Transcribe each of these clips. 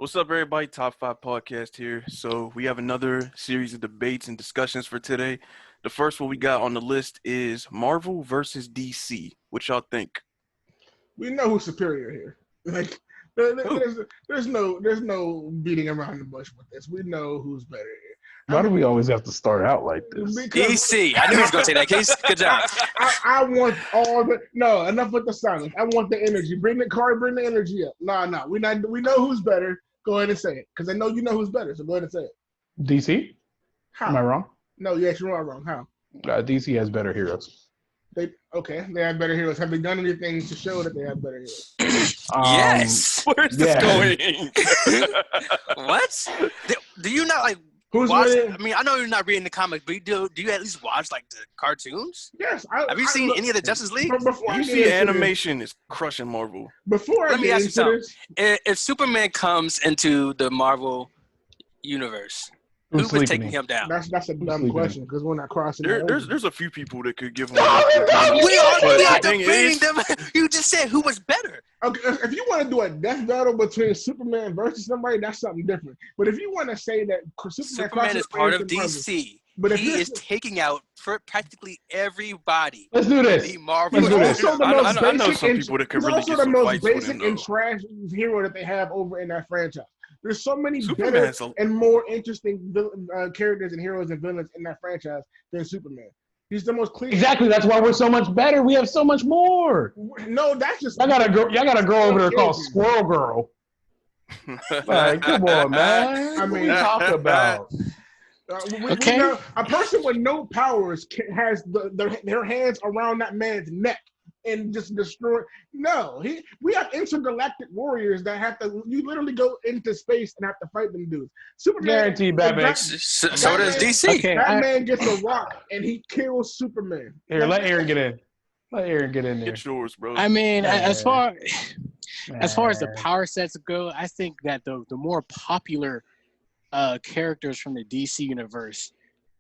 What's up, everybody? Top 5 podcast here. So we have another series of debates and discussions for today. The first one we got on the list is Marvel versus DC. What y'all think? We know who's superior here. Like, there's no beating around the bush with this. We know who's better here. Why do we always have to start out like this? DC. I knew he was going to say that. Case. Good job. I want all the enough with the silence. I want the energy. Bring the Khari, bring the energy up. No. We know who's better. Go ahead and say it. Because I know you know who's better, so go ahead and say it. DC? How? Am I wrong? No, yes, you are wrong. How? DC has better heroes. They have better heroes. Have they done anything to show that they have better heroes? Yes. Where's this going? What? Do you not like Who's watch? winning? I mean, I know you're not reading the comics, but do you at least watch like the cartoons? Yes. Have you seen any of the Justice League? DC animation is crushing Marvel. Let me ask you something. If Superman comes into the Marvel universe, who was taking him down? That's a dumb question because we're not crossing. There's a few people that could give him. We are debating them. You just said who was better. Okay, if you want to do a death battle between Superman versus somebody, that's something different. But if you want to say that Superman is part of DC, but he is taking out for practically everybody. Let's do this. The Marvel. He's also the most I know some people that could really get some fights with him, and trash hero that they have over in that franchise. There's so many better and more interesting characters and heroes and villains in that franchise than Superman. He's the most clean. Exactly. That's why we're so much better. We have so much more. No, that's just. Y'all got a girl over there called Squirrel Girl. Like, come on, man. I mean, talk about. We know, a person with no powers has their hands around that man's neck and just destroy. No, we have intergalactic warriors that have to. You literally go into space and have to fight them dudes. Superman, guaranteed, Batman. So does DC. Okay, Batman gets a rock and he kills Superman. Here, let Aaron get in. Let Aaron get in there. Get yours, bro. I mean, as far as the power sets go, I think that the more popular characters from the DC universe,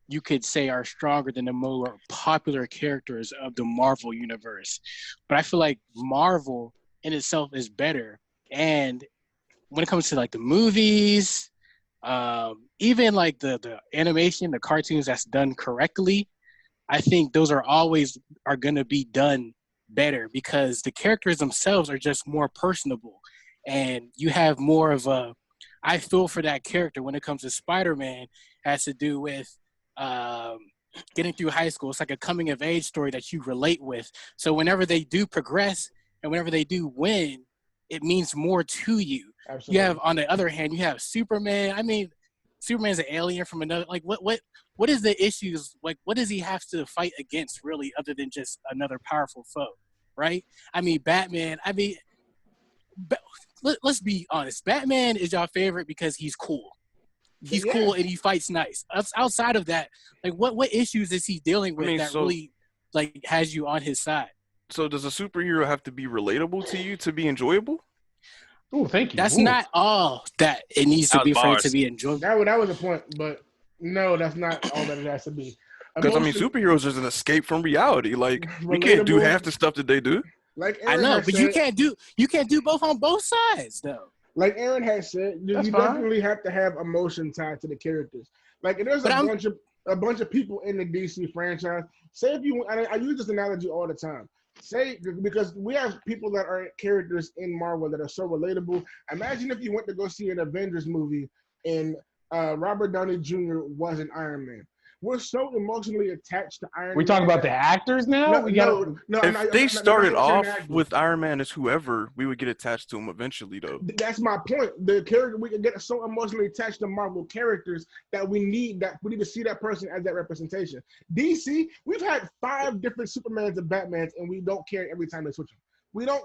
you could say, are stronger than the more popular characters of the Marvel universe. But I feel like Marvel in itself is better. And when it comes to like the movies, even like the animation, the cartoons that's done correctly, I think those are going to be done better because the characters themselves are just more personable. And you have more of I feel for that character when it comes to Spider-Man has to do with getting through high school. It's like a coming of age story that you relate with. So whenever they do progress and whenever they do win, it means more to you. Absolutely. You have, on the other hand, you have Superman. I mean, Superman's an alien from another. Like, what is the issues? Like, what does he have to fight against really, other than just another powerful foe, right? I mean, Batman. I mean, let's be honest. Batman is your favorite because he's cool. He's cool and he fights nice. Outside of that, like what issues is he dealing with really like has you on his side? So does a superhero have to be relatable to you to be enjoyable? Oh, thank you. That's not all that it needs to be for it to be enjoyable. That was a point, but no, that's not all that it has to be. Because I mean, superheroes is an escape from reality. Like we can't do half the stuff that they do. Like I know, but you can't do both on both sides though. Like Aaron has said, you definitely have to have emotion tied to the characters. Like there's a bunch of people in the DC franchise. Say if you, I use this analogy all the time. Say because we have people that are characters in Marvel that are so relatable. Imagine if you went to go see an Avengers movie and Robert Downey Jr. was an Iron Man. We're so emotionally attached to Iron Man. We talking about the actors now? If they started off with Iron Man as whoever, we would get attached to him eventually, though. That's my point. The character, we can get so emotionally attached to Marvel characters that we need to see that person as that representation. DC, we've had 5 different Supermans and Batmans, and we don't care every time they switch them. We don't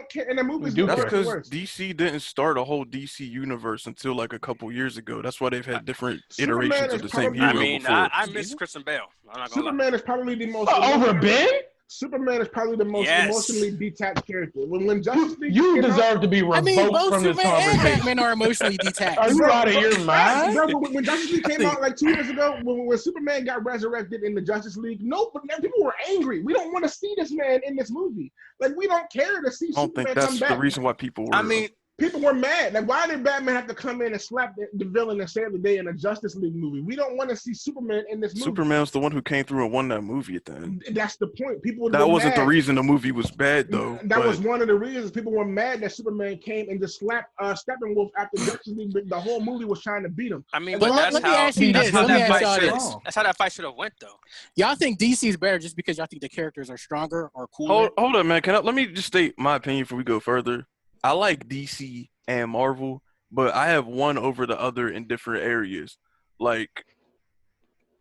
care in the movies. That's because DC didn't start a whole DC universe until like a couple years ago. That's why they've had different iterations of the same hero. I mean, I miss Christian Bale. Superman is probably the most over Ben. Superman is probably the most emotionally detached character. When Justice League you deserve to be revoked both from this Superman conversation. and Batman are emotionally detached. Are you out of your mind? Bro, when Justice League came out like 2 years ago, when Superman got resurrected in the Justice League, but people were angry. We don't want to see this man in this movie. Like we don't care to see Superman come back. I don't think that's the reason why people were. I mean, People were mad. Like, why did Batman have to come in and slap the villain and save the day in a Justice League movie? We don't want to see Superman in this movie. Superman's the one who came through and won that movie at the end. That's the point. People that were wasn't mad. the reason the movie was bad, though. That was one of the reasons people were mad that Superman came and just slapped Steppenwolf after Justice League. The whole movie was trying to beat him. I mean, but let me ask you this. That's how that fight should have went, though. Y'all think DC is better just because y'all think the characters are stronger or cooler? Hold on, man. Let me just state my opinion before we go further. I like DC and Marvel, but I have one over the other in different areas. Like,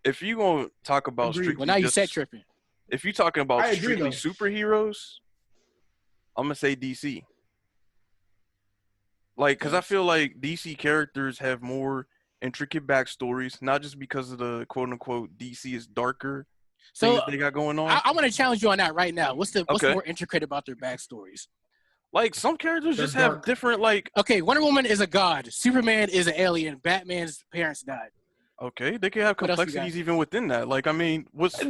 if you gonna talk about strictly, well, now you set tripping. If you're talking about strictly superheroes, I'm gonna say DC. Like, cause I feel like DC characters have more intricate backstories, not just because of the quote unquote DC is darker. So they got going on. I want to challenge you on that right now. What's more intricate about their backstories? Like, some characters just have different, like... Okay, Wonder Woman is a god. Superman is an alien. Batman's parents died. Okay, they can have complexities even within that. Like, I mean, what's so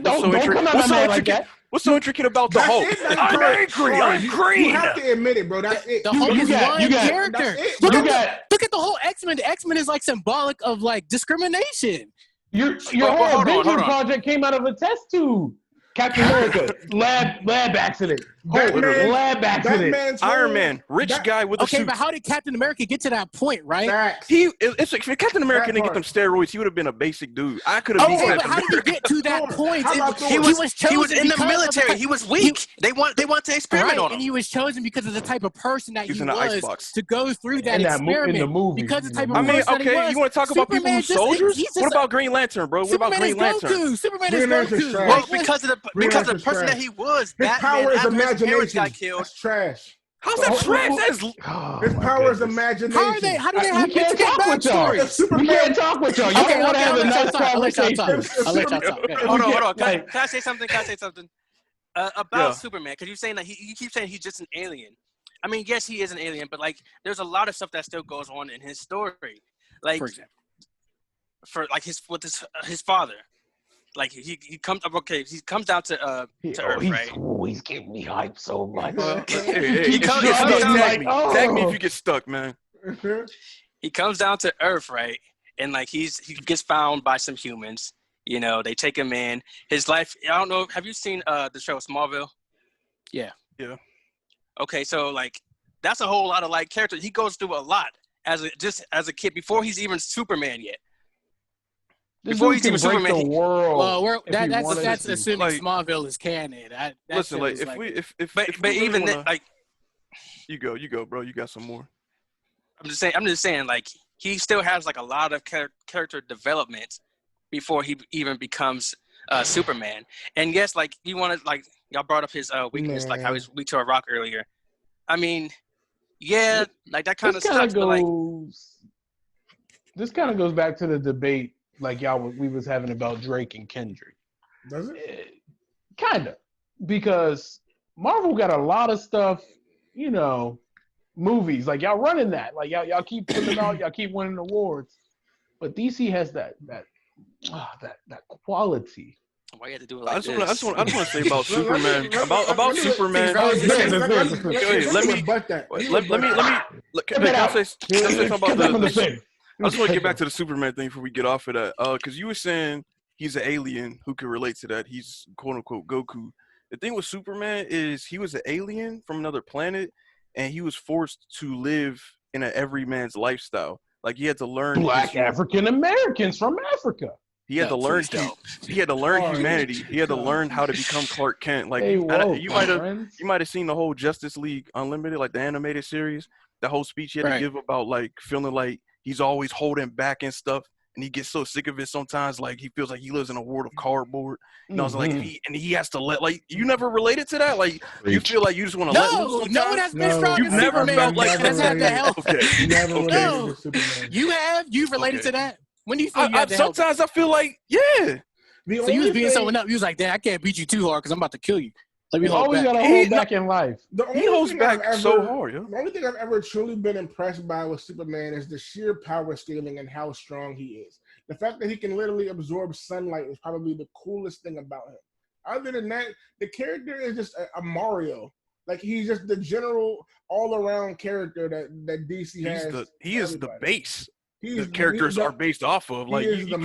intricate about the Hulk? I'm angry. I'm green. You have to admit it, bro. That's it. The Hulk is one character. Look at the whole X-Men. The X-Men is, like, symbolic of, like, discrimination. Your whole Avengers project came out of a test tube. Captain America, lab accident. Lab accident. Iron Man, rich guy with a suit. Okay, but how did Captain America get to that point, right? It's like, if Captain America didn't get them steroids, he would have been a basic dude. I could have. Okay, but how did he get to that point? He was in the military. He was weak. They want to experiment on him. And he was chosen because of the type of person that he was to go through that experiment. In the movie. Because the type of person that he was. You want to talk about people who's soldiers? What about Green Lantern, bro? What about Green Lantern? Superman is Goku. Well, because of the person that he was, his power is imagination. Got killed. That's trash. How's that trash? His power is imagination. How do they have backstories? We can't talk with y'all. Y'all want to have a nice conversation. I'll let y'all talk. Hold on. Can I say something? About Superman? Because you're saying that you keep saying he's just an alien. I mean, yes, he is an alien, but like, there's a lot of stuff that still goes on in his story. Like, for example, his father. Like he comes down to Earth, right? He's getting me hype so much. He comes tag me if you get stuck, man. He comes down to Earth, right? And like he gets found by some humans. You know, they take him in. His life. I don't know. Have you seen the show Smallville? Yeah. Okay, so like that's a whole lot of like characters. He goes through a lot as a kid before he's even Superman yet. Before he's even Superman, well, that's assuming Smallville is canon. Listen, like if even then, like, you go, bro. You got some more. I'm just saying, like he still has like a lot of character development before he even becomes Superman. And yes, like you want to like y'all brought up his weakness, like how he's weak to a rock earlier. I mean, yeah, like that kind of stuff. This kind of goes back to the debate. Like we was having about Drake and Kendrick. Does it? Kind of. Because Marvel got a lot of stuff, movies. Like, y'all running that. Like, y'all keep putting them out. Y'all keep winning awards. But DC has that quality. Why you have to do it like this? I just want to say about Superman. About Superman. Let me say something about the I just want to get back to the Superman thing before we get off of that. Because you were saying he's an alien who can relate to that. He's quote unquote Goku. The thing with Superman is he was an alien from another planet, and he was forced to live in an everyman's lifestyle. Like he had to learn Black African Americans from Africa. He had to learn. He had to learn humanity. He had to learn how to become Clark Kent. Like you might have seen the whole Justice League Unlimited, like the animated series. The whole speech he had to give about like feeling like he's always holding back and stuff, and he gets so sick of it sometimes. Like he feels like he lives in a world of cardboard. And I was like, he has to let. Like you never related to that. Like you feel like you just want to let loose. No one has been strong. You've never felt like that's had to help. Okay. No, you have. You've related to that. When do you feel you had to help? Sometimes I feel like So you was beating someone up. You was like, "Dad, I can't beat you too hard because I'm about to kill you." You always got to hold back in life. He holds back so hard. The only thing I've ever truly been impressed by with Superman is the sheer power scaling and how strong he is. The fact that he can literally absorb sunlight is probably the coolest thing about him. Other than that, the character is just a Mario. Like he's just the general all-around character that DC has. He is the base. The characters are based off of. Like you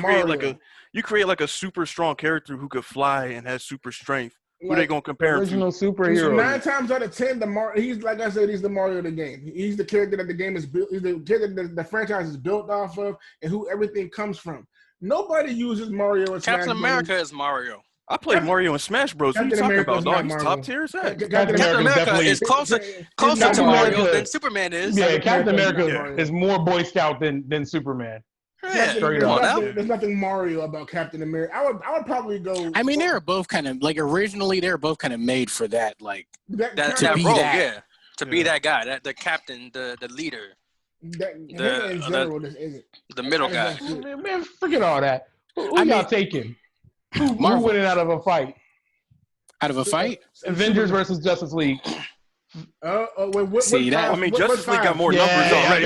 create like a super strong character who could fly and has super strength. Who they gonna compare him to? Original superhero. So 9 times out of 10, he's like I said, he's the Mario of the game. He's the character that the game is built. He's the character that the franchise is built off of, and who everything comes from. Nobody uses Mario in Captain America is Mario. I played Mario in Smash Bros. What are you talking about, dog? He's top tier. Is that? Captain America is closer to Mario than Superman is. Yeah, Captain America is more Boy Scout than Superman. Yeah, there's nothing Mario about Captain America. I would probably go. I mean, they were both kind of like originally they were both kind of made for that, like that be that guy, the captain, the leader. The middle guy. Man, forget all that. Who y'all taking? Who winning out of a fight? Out of a fight? Avengers versus Justice League. See that? I mean, Justice League got more numbers already.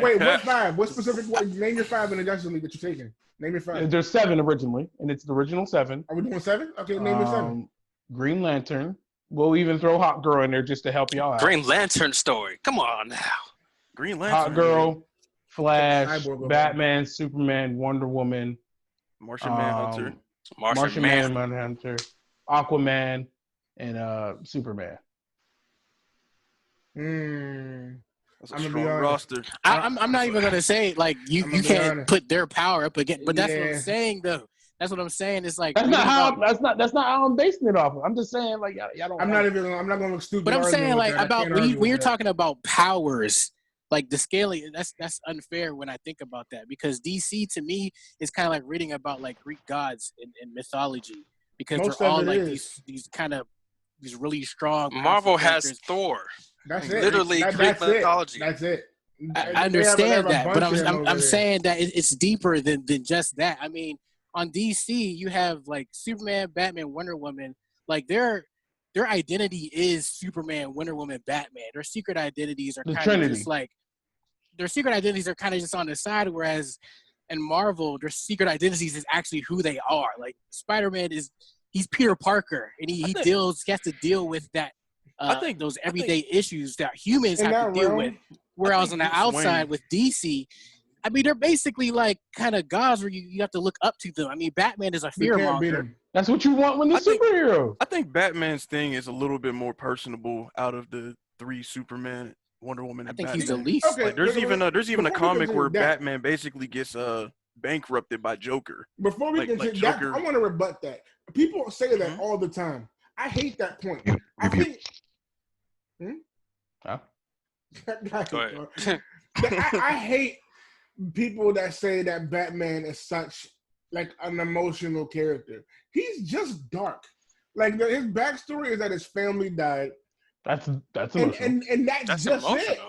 Wait. What 5? What specific? Name your 5 in the Justice League that you're taking. Name your 5. There's 7 originally, and it's the original 7. Are we doing 7? Okay, name your 7. Green Lantern. We'll even throw Hot Girl in there just to help y'all out. Green Lantern story. Come on now. Green Lantern. Hot Girl, Flash, Batman, Superman, Wonder Woman, Martian Manhunter, Martian Manhunter, Aquaman, and Superman. That's a strong roster. I'm not even gonna say like you can't put their power up again, but that's what I'm saying though. That's what I'm saying. It's like that's not how I'm basing it off of. I'm just saying like y'all don't. I'm not gonna look stupid. But I'm saying like about when you're talking about powers, like the scaling. That's unfair when I think about that because DC to me is kind of like reading about like Greek gods in mythology because they're all like these kind of these really strong. Marvel has Thor. That's it. Literally Greek mythology. That's it. I understand that, but I'm saying that it's deeper than just that. I mean, on DC, you have like Superman, Batman, Wonder Woman. Like their identity is Superman, Wonder Woman, Batman. Their secret identities are kind of just like their secret identities are kind of just on the side. Whereas in Marvel, their secret identities is actually who they are. Like Spider-Man he's Peter Parker, and he has to deal with that. I think those everyday issues that humans have to deal with. Whereas on the outside with DC, I mean, they're basically like kind of gods where you have to look up to them. I mean, Batman is a fearmonger. That's what you want when the superhero. I think Batman's thing is a little bit more personable out of the 3 Superman, Wonder Woman, and Batman. I think he's the least. Okay, like, there's even a comic where Batman basically gets bankrupted by Joker. Before we continue, Joker, I want to rebut that. People say that all the time. I hate that point. I think. Go ahead. I hate people that say that Batman is such like an emotional character. He's just dark. Like his backstory is that his family died. That's emotional. And that's just emotional. It.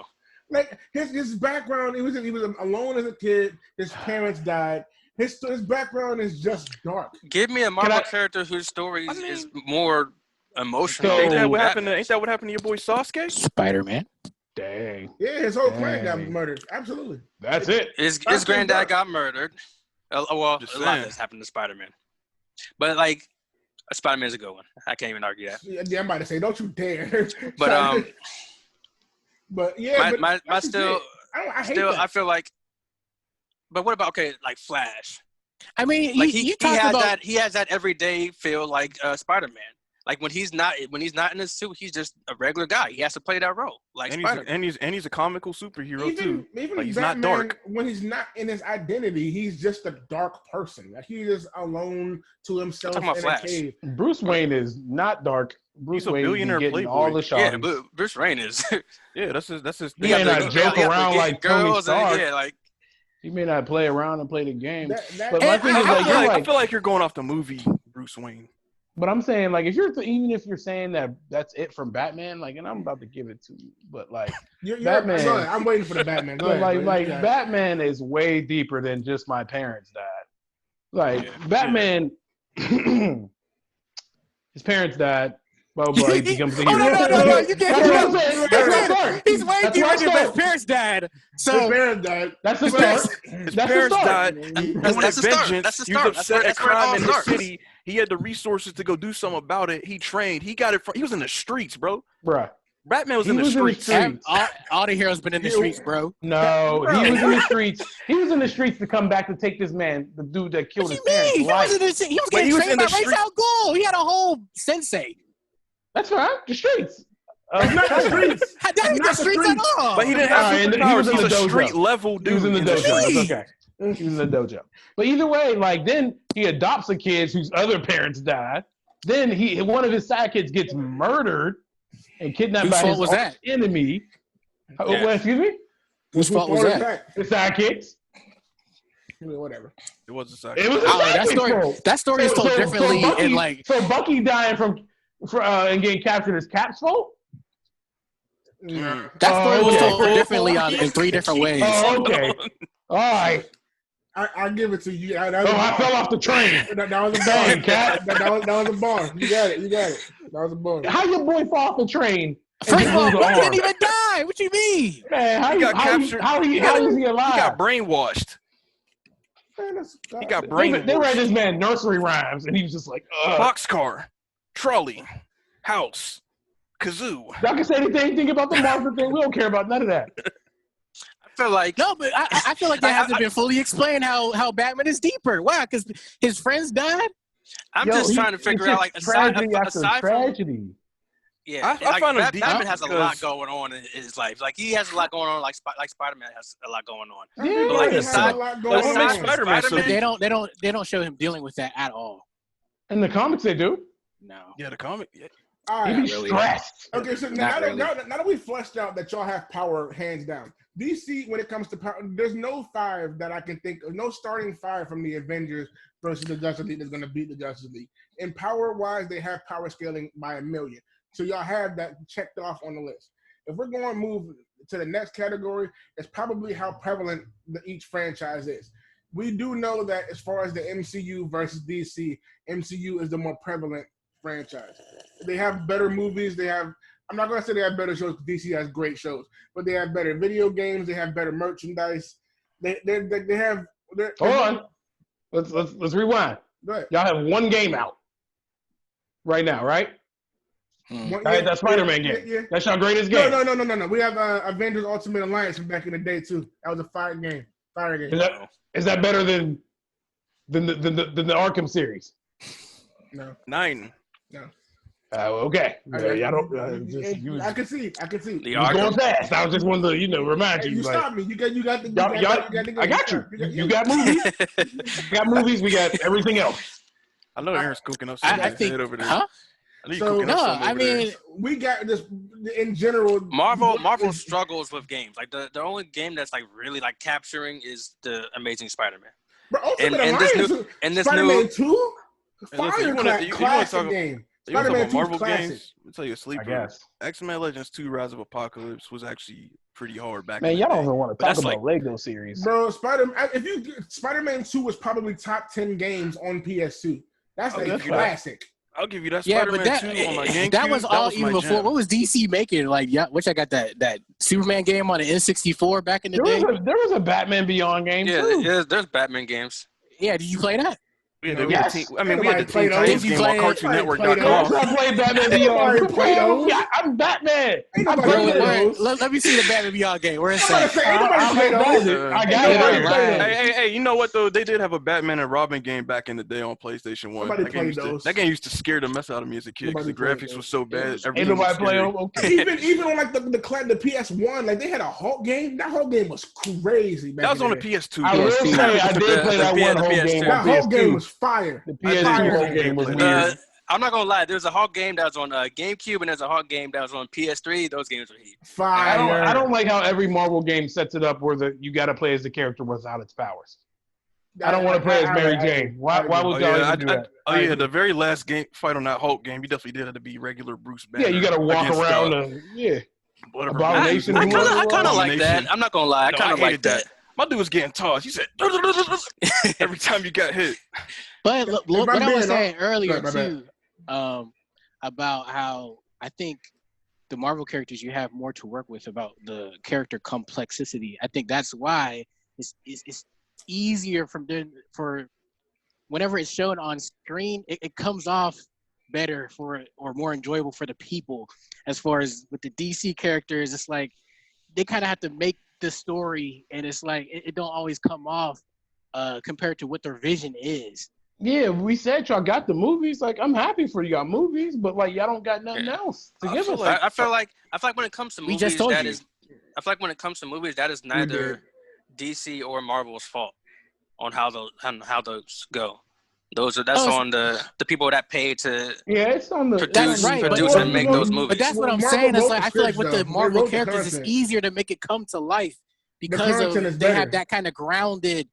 Like his background, he was alone as a kid. His parents died. His background is just dark. Give me a Marvel character whose story is more emotional. Ain't that what happened to your boy Sasuke? Spider-Man. Dang. Yeah, his whole clan got murdered. Absolutely. That's it. His granddad got murdered. Well, a lot of this happened to Spider-Man. But like, Spider-Man's a good one. I can't even argue that. Yeah, I'm about to say, don't you dare. But yeah, I feel like. But what about like Flash? I mean, like he has that everyday feel like Spider-Man. Like when he's not in his suit, he's just a regular guy. He has to play that role. Like and he's a comical superhero too. Even like he's Batman, not dark. When he's not in his identity, he's just a dark person. Like he's just alone to himself in a cave. Bruce Wayne is not dark. He's a billionaire playboy. All the shots. Yeah, but Bruce Wayne is. Yeah, that's his He may not joke around like Tony Stark. Yeah, like. He may not play around and play the game. But my thing is I feel like you're going off the movie Bruce Wayne. But I'm saying, like, even if you're saying that that's it from Batman, like, and I'm about to give it to you, but like, Batman. I'm waiting for the Batman. Go ahead, like Batman is way deeper than just my parents died. Like Batman, his parents died. Well, he becomes a hero. No. You can't. He's way deeper than his parents died. So his parents died. That's the start. His parents died. He wanted vengeance. He was upset at crime in his city. He had the resources to go do something about it. He trained. He got it. He was in the streets, bro. Bruh. Batman was in the streets. All the heroes been in the streets, bro. No, he was in the streets. He was in the streets to come back to take this man, the dude that killed his parents. He was getting trained by Ra's al Ghul. He had a whole sensei. That's right, the streets. Not the streets. That ain't the streets at all. But he didn't have superpowers. He was a street level dude. He was in the dojo. Okay. He was in the dojo. But either way, like then he adopts a kid whose other parents died. Then one of his sidekicks gets murdered and kidnapped by his enemy. Yeah. Excuse me? Whose fault was that? The sidekicks. Whatever. It was a sidekick. It was a that story is told differently. So Bucky dying and getting captured is Cap's fault? That story was told differently in 3 different ways. Oh, okay. All right. I'll give it to you. I fell off the train. That was a bar, Cat. That was a bar. You got it. That was a bar. How your boy fall off the train? First of all, he didn't even die. What you mean? Man, how is he alive? He got brainwashed. He got brainwashed. They read this man nursery rhymes, and he was just like, boxcar, trolley, house, kazoo. Y'all can say anything about the Marvel thing. We don't care about none of that. I feel like I feel like that hasn't been fully explained how Batman is deeper. Why? Because his friends died. I'm just trying to figure out aside tragedy. Yeah, I find Batman has a lot going on in his life. Like he has a lot going on, like Spider-Man has a lot going on. Yeah, but like Spider-Man, they don't show him dealing with that at all. In the comics, they do. No. Yeah, the comic. Yeah. All right. He be stressed. Okay, so now that we fleshed out that y'all have power hands down, DC, when it comes to power, there's no 5 that I can think of, no starting 5 from the Avengers versus the Justice League that's going to beat the Justice League. In power-wise, they have power scaling by 1 million. So y'all have that checked off on the list. If we're going to move to the next category, it's probably how prevalent each franchise is. We do know that as far as the MCU versus DC, MCU is the more prevalent franchise. They have better movies. I'm not going to say they have better shows because DC has great shows, but they have better video games. They have better merchandise. They have. Hold on. Let's rewind. Y'all have 1 game out right now, right? That Spider-Man game. Yeah. That's your greatest game. No. We have Avengers Ultimate Alliance from back in the day too. That was a fire game. Is that better than the Arkham series? No. 9. No. Okay. I can see. You was going fast. I was just wanted to, remind you. You stopped me. You got the. I got you. You got movies. We got movies. We got everything else. I know Aaron's cooking up I think. over there. Huh? We got this in general. Marvel struggles with games. Like the only game that's like really like capturing is the Amazing Spider-Man. But this Spider-Man 2, classic game. Spider-Man 2 Marvel classic. games. I'll tell you a sleeper. I guess. X-Men Legends 2: Rise of Apocalypse was actually pretty hard back. Man, y'all don't even want to talk about Lego series. Bro, Spider-Man 2 was probably top 10 games on PS2. That's a classic. I'll give you that. Spider-Man 2 on my GameCube. That was all even before. What was DC making? Like, which I got that Superman game on the N64 back in the day. There was a Batman Beyond game too. Yeah, there's Batman games. Yeah, did you play that? We had the Teen Titans game on CartoonNetwork.com. I played Batman Beyond. I'm Batman. Let me see the Batman Beyond game. Where is that? I got it. Hey, you know what though? They did have a Batman and Robin game back in the day on PlayStation 1. That game used to scare the mess out of me as a kid because the graphics was so bad. Ain't nobody play them. Okay. Even on like the PS1, like they had a Hulk game. That Hulk game was crazy. That was on the PS2. I will say I did play that one Hulk game. That Hulk game was fire. The PS2 Hulk game was weird. I'm not gonna lie. There's a Hulk game that was on GameCube, and there's a Hulk game that was on PS3. Those games are heat. Fire. I don't like how every Marvel game sets it up where you got to play as the character without its powers. I don't want to play as Mary Jane. Why would y'all even do that? Oh yeah, the very last game fight on that Hulk game, you definitely did have to be regular Bruce Banner. Yeah, you got to walk around. Abomination. I kind of like that. I'm not gonna lie. I kind of like that. My dude was getting tossed. He said every time you got hit. But what I was saying earlier too, I about how I think the Marvel characters you have more to work with about the character complexity. I think that's why it's easier for whenever it's shown on screen, it comes off better or more enjoyable for the people. As far as with the DC characters, it's like they kind of have to make the story, and it's like it don't always come off compared to what their vision is. Yeah, we said y'all got the movies. Like, I'm happy for you got movies, but like y'all don't got nothing else to give us. I feel like when it comes to movies, I feel like when it comes to movies, that is neither DC or Marvel's fault on how those go. That's on the people that pay to it's on the produce and make those movies. But that's what I'm saying. It's like I feel like with the Marvel characters, it's easier to make it come to life because they have that kind of grounded.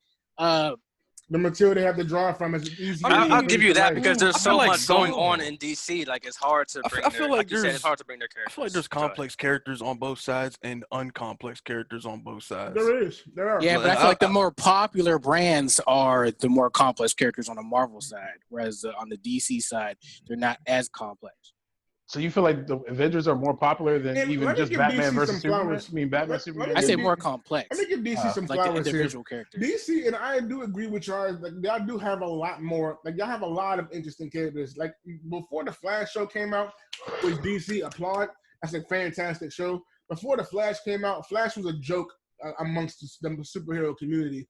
The material they have to draw from is easy. I'll give you that because there's so much going on in DC. Like it's hard to bring. It's hard to bring their characters. I feel like there's complex characters on both sides and uncomplex characters on both sides. There are. Yeah, but I feel like the more popular brands are the more complex characters on the Marvel side, whereas on the DC side, they're not as complex. So you feel like the Avengers are more popular than even just Batman versus Superman? I mean, Batman Superman. I say more complex. Let me give DC some flowers like the individual characters. DC, and I do agree with y'all. Like y'all do have a lot more. Like y'all have a lot of interesting characters. Like before the Flash show came out, with DC applaud. That's a fantastic show. Before the Flash came out, Flash was a joke amongst the superhero community.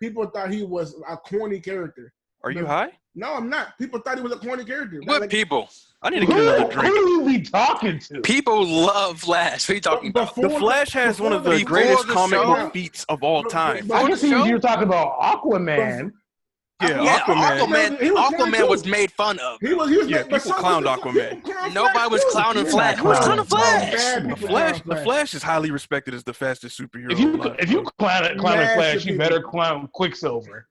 People thought he was a corny character. Are you high? No, I'm not. People thought he was a corny character. What people? I need to get another drink. Who are we talking to? People love Flash. What are you talking about? The Flash has one of the greatest comic book feats of all time. I guess you were talking about Aquaman. Yeah, Aquaman was made fun of. He was people clowned Aquaman. Nobody was clowning Flash. Who was clowning Flash? The Flash is highly respected as the fastest superhero. If you clown Flash, you better clown Quicksilver.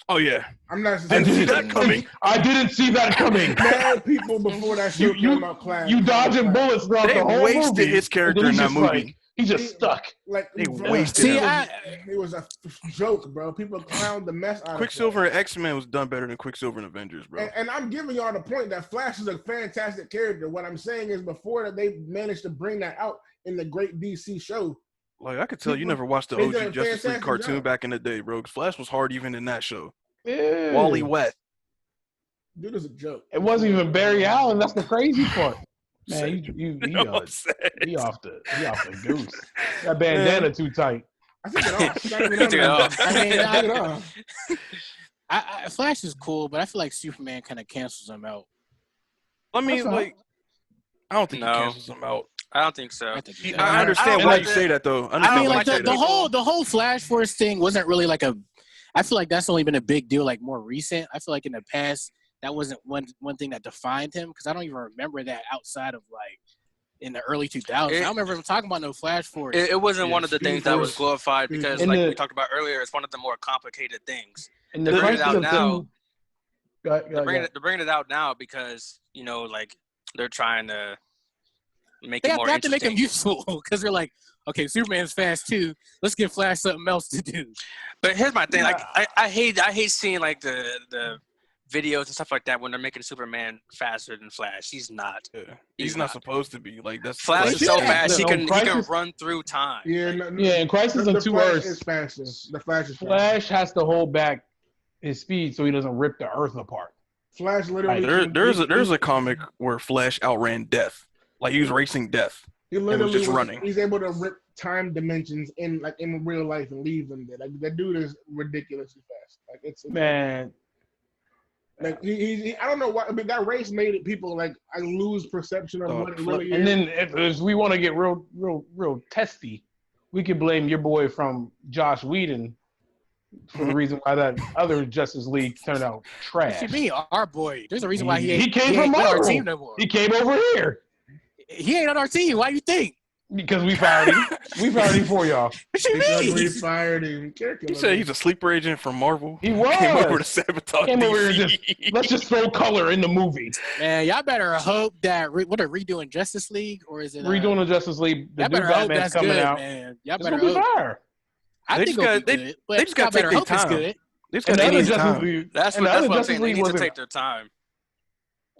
Oh yeah, I'm not. I didn't see that coming. I didn't see that coming. Mad people before that show came out. Class. You dodging bullets throughout the whole movie. They wasted his character in that movie. He's just stuck. Like they wasted him. It was a joke, bro. People clowned the mess out of Quicksilver and X-Men was done better than Quicksilver and Avengers, bro. And I'm giving y'all the point that Flash is a fantastic character. What I'm saying is before that they managed to bring that out in the great DC show. Like I could tell you never watched the OG Justice League cartoon back in the day, bro. Flash was hard even in that show. Yeah. Wally West. Dude, is a joke. It wasn't even Barry Allen. That's the crazy part. Man, he off the goose. That bandana too tight. I think it off. Flash is cool, but I feel like Superman kind of cancels him out. I mean, I don't think he cancels him out. I don't think so. I understand why you say that, though. I mean, like the whole Flash Force thing wasn't really like a. I feel like that's only been a big deal, like more recent. I feel like in the past that wasn't one thing that defined him because I don't even remember that outside of like in the early 2000s. I don't remember him talking about no Flash Force. It wasn't one of the things that was glorified because, like we talked about earlier, it's one of the more complicated things. And they're bringing it out now. They're bringing it out now because like they're trying to make it more interesting. They have to make him useful because they're like, okay, Superman's fast too. Let's give Flash something else to do. But here's my thing: like, I hate seeing like the videos and stuff like that when they're making Superman faster than Flash. He's not. Yeah. He's not supposed to be. Like that's Flash is so fast he can run through time. And Crisis on 2 Earths is fastest. The Flash is Flash has to hold back his speed so he doesn't rip the Earth apart. Flash literally. There's a comic where Flash outran death. Like he was racing death. He literally was just running. He's able to rip time dimensions in real life and leave them there. Like that dude is ridiculously fast. Like it's man. Like he I don't know why. I mean, that race made it people like I lose perception of what it really is. And then if we want to get real testy, we could blame your boy from Joss Whedon for the reason why that other Justice League turned out trash. What you mean, our boy? There's a reason why he came from our team no more. He came over here. He ain't on our team. Why you think? Because we fired him. We fired him for y'all. What you mean? We fired him. You said he's a sleeper agent from Marvel. He was. Came over to sabotage DC. Let's just throw color in the movie. Man, y'all better hope that what are redoing Justice League or is it redoing the Justice League? The new Batman's coming out. Man. Y'all better hope. I think it'll be good. But they just got to take their time. Good. They just got to take their time. That's what I'm saying. They need to take their time.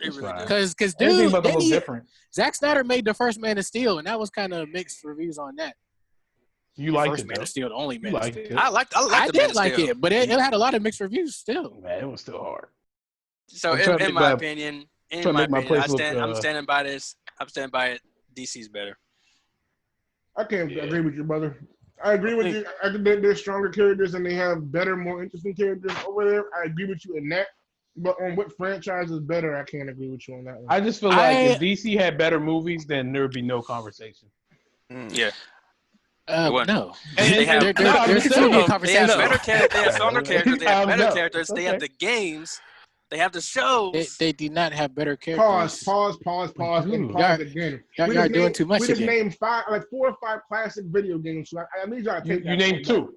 Because everything dude, about them look different. Zack Snyder made the first Man of Steel, and that was kind of mixed reviews on that. You liked first it, Man though. of Steel, the only Man of Steel. I did like it, but it had a lot of mixed reviews still. Man, it was still hard. So in my opinion, I'm standing by this. I'm standing by it. DC's better. I can't agree with you, brother. I agree with you. I think they're stronger characters and they have better, more interesting characters over there. I agree with you in that. But on what franchise is better, I can't agree with you on that one. I just feel like if DC had better movies, then there would be no conversation. Yeah. No. They have there's still be a conversation. They have stronger characters. They have better characters. They have the games. They have the shows. They do not have better characters. Pause, and pause again. Y'all doing too much. We just named 4 or 5 classic video games. So I need y'all to take that. You named 2.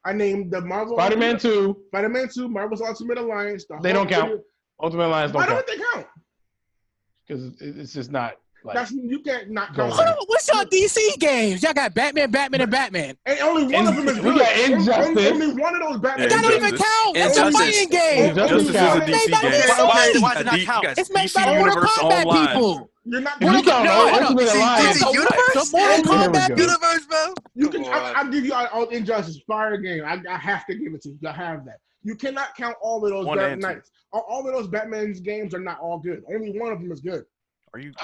I named the Marvel Spider-Man 2. Spider-Man 2, Marvel's Ultimate Alliance. They don't count. Ultimate Alliance don't count. Why don't they count? Because it's just not. You can't not count. What's your DC games? Y'all got Batman, and Batman. And only one of them is good. We got Injustice. Only one of those Batman. That don't even count. That's a fighting game. Injustice is a DC game. Why does it not count? It's made by Mortal Kombat people. You're not going to count Ultimate Alliance. The Mortal Kombat universe, bro. You can. I'll give you all Injustice Fire game. I have to give it to you. You have that. You cannot count all of those Batman Knights. All of those Batman's games are not all good. Only one of them is good. Are you again?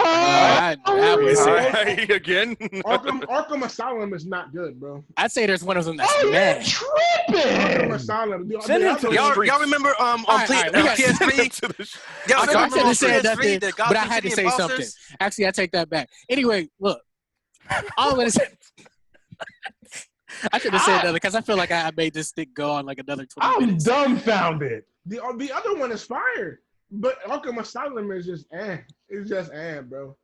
Arkham Asylum is not good, bro. I'd say there's one of them that's bad. Tripping. Arkham Asylum. Y'all remember PS3? I should have said nothing, but I had to say something. Actually, I take that back. Anyway, look. All I'm gonna say. I should have said nothing because I feel like I made this thing go on like another 20 minutes. I'm dumbfounded. The other one is fire. But Arkham Asylum is just It's just bro.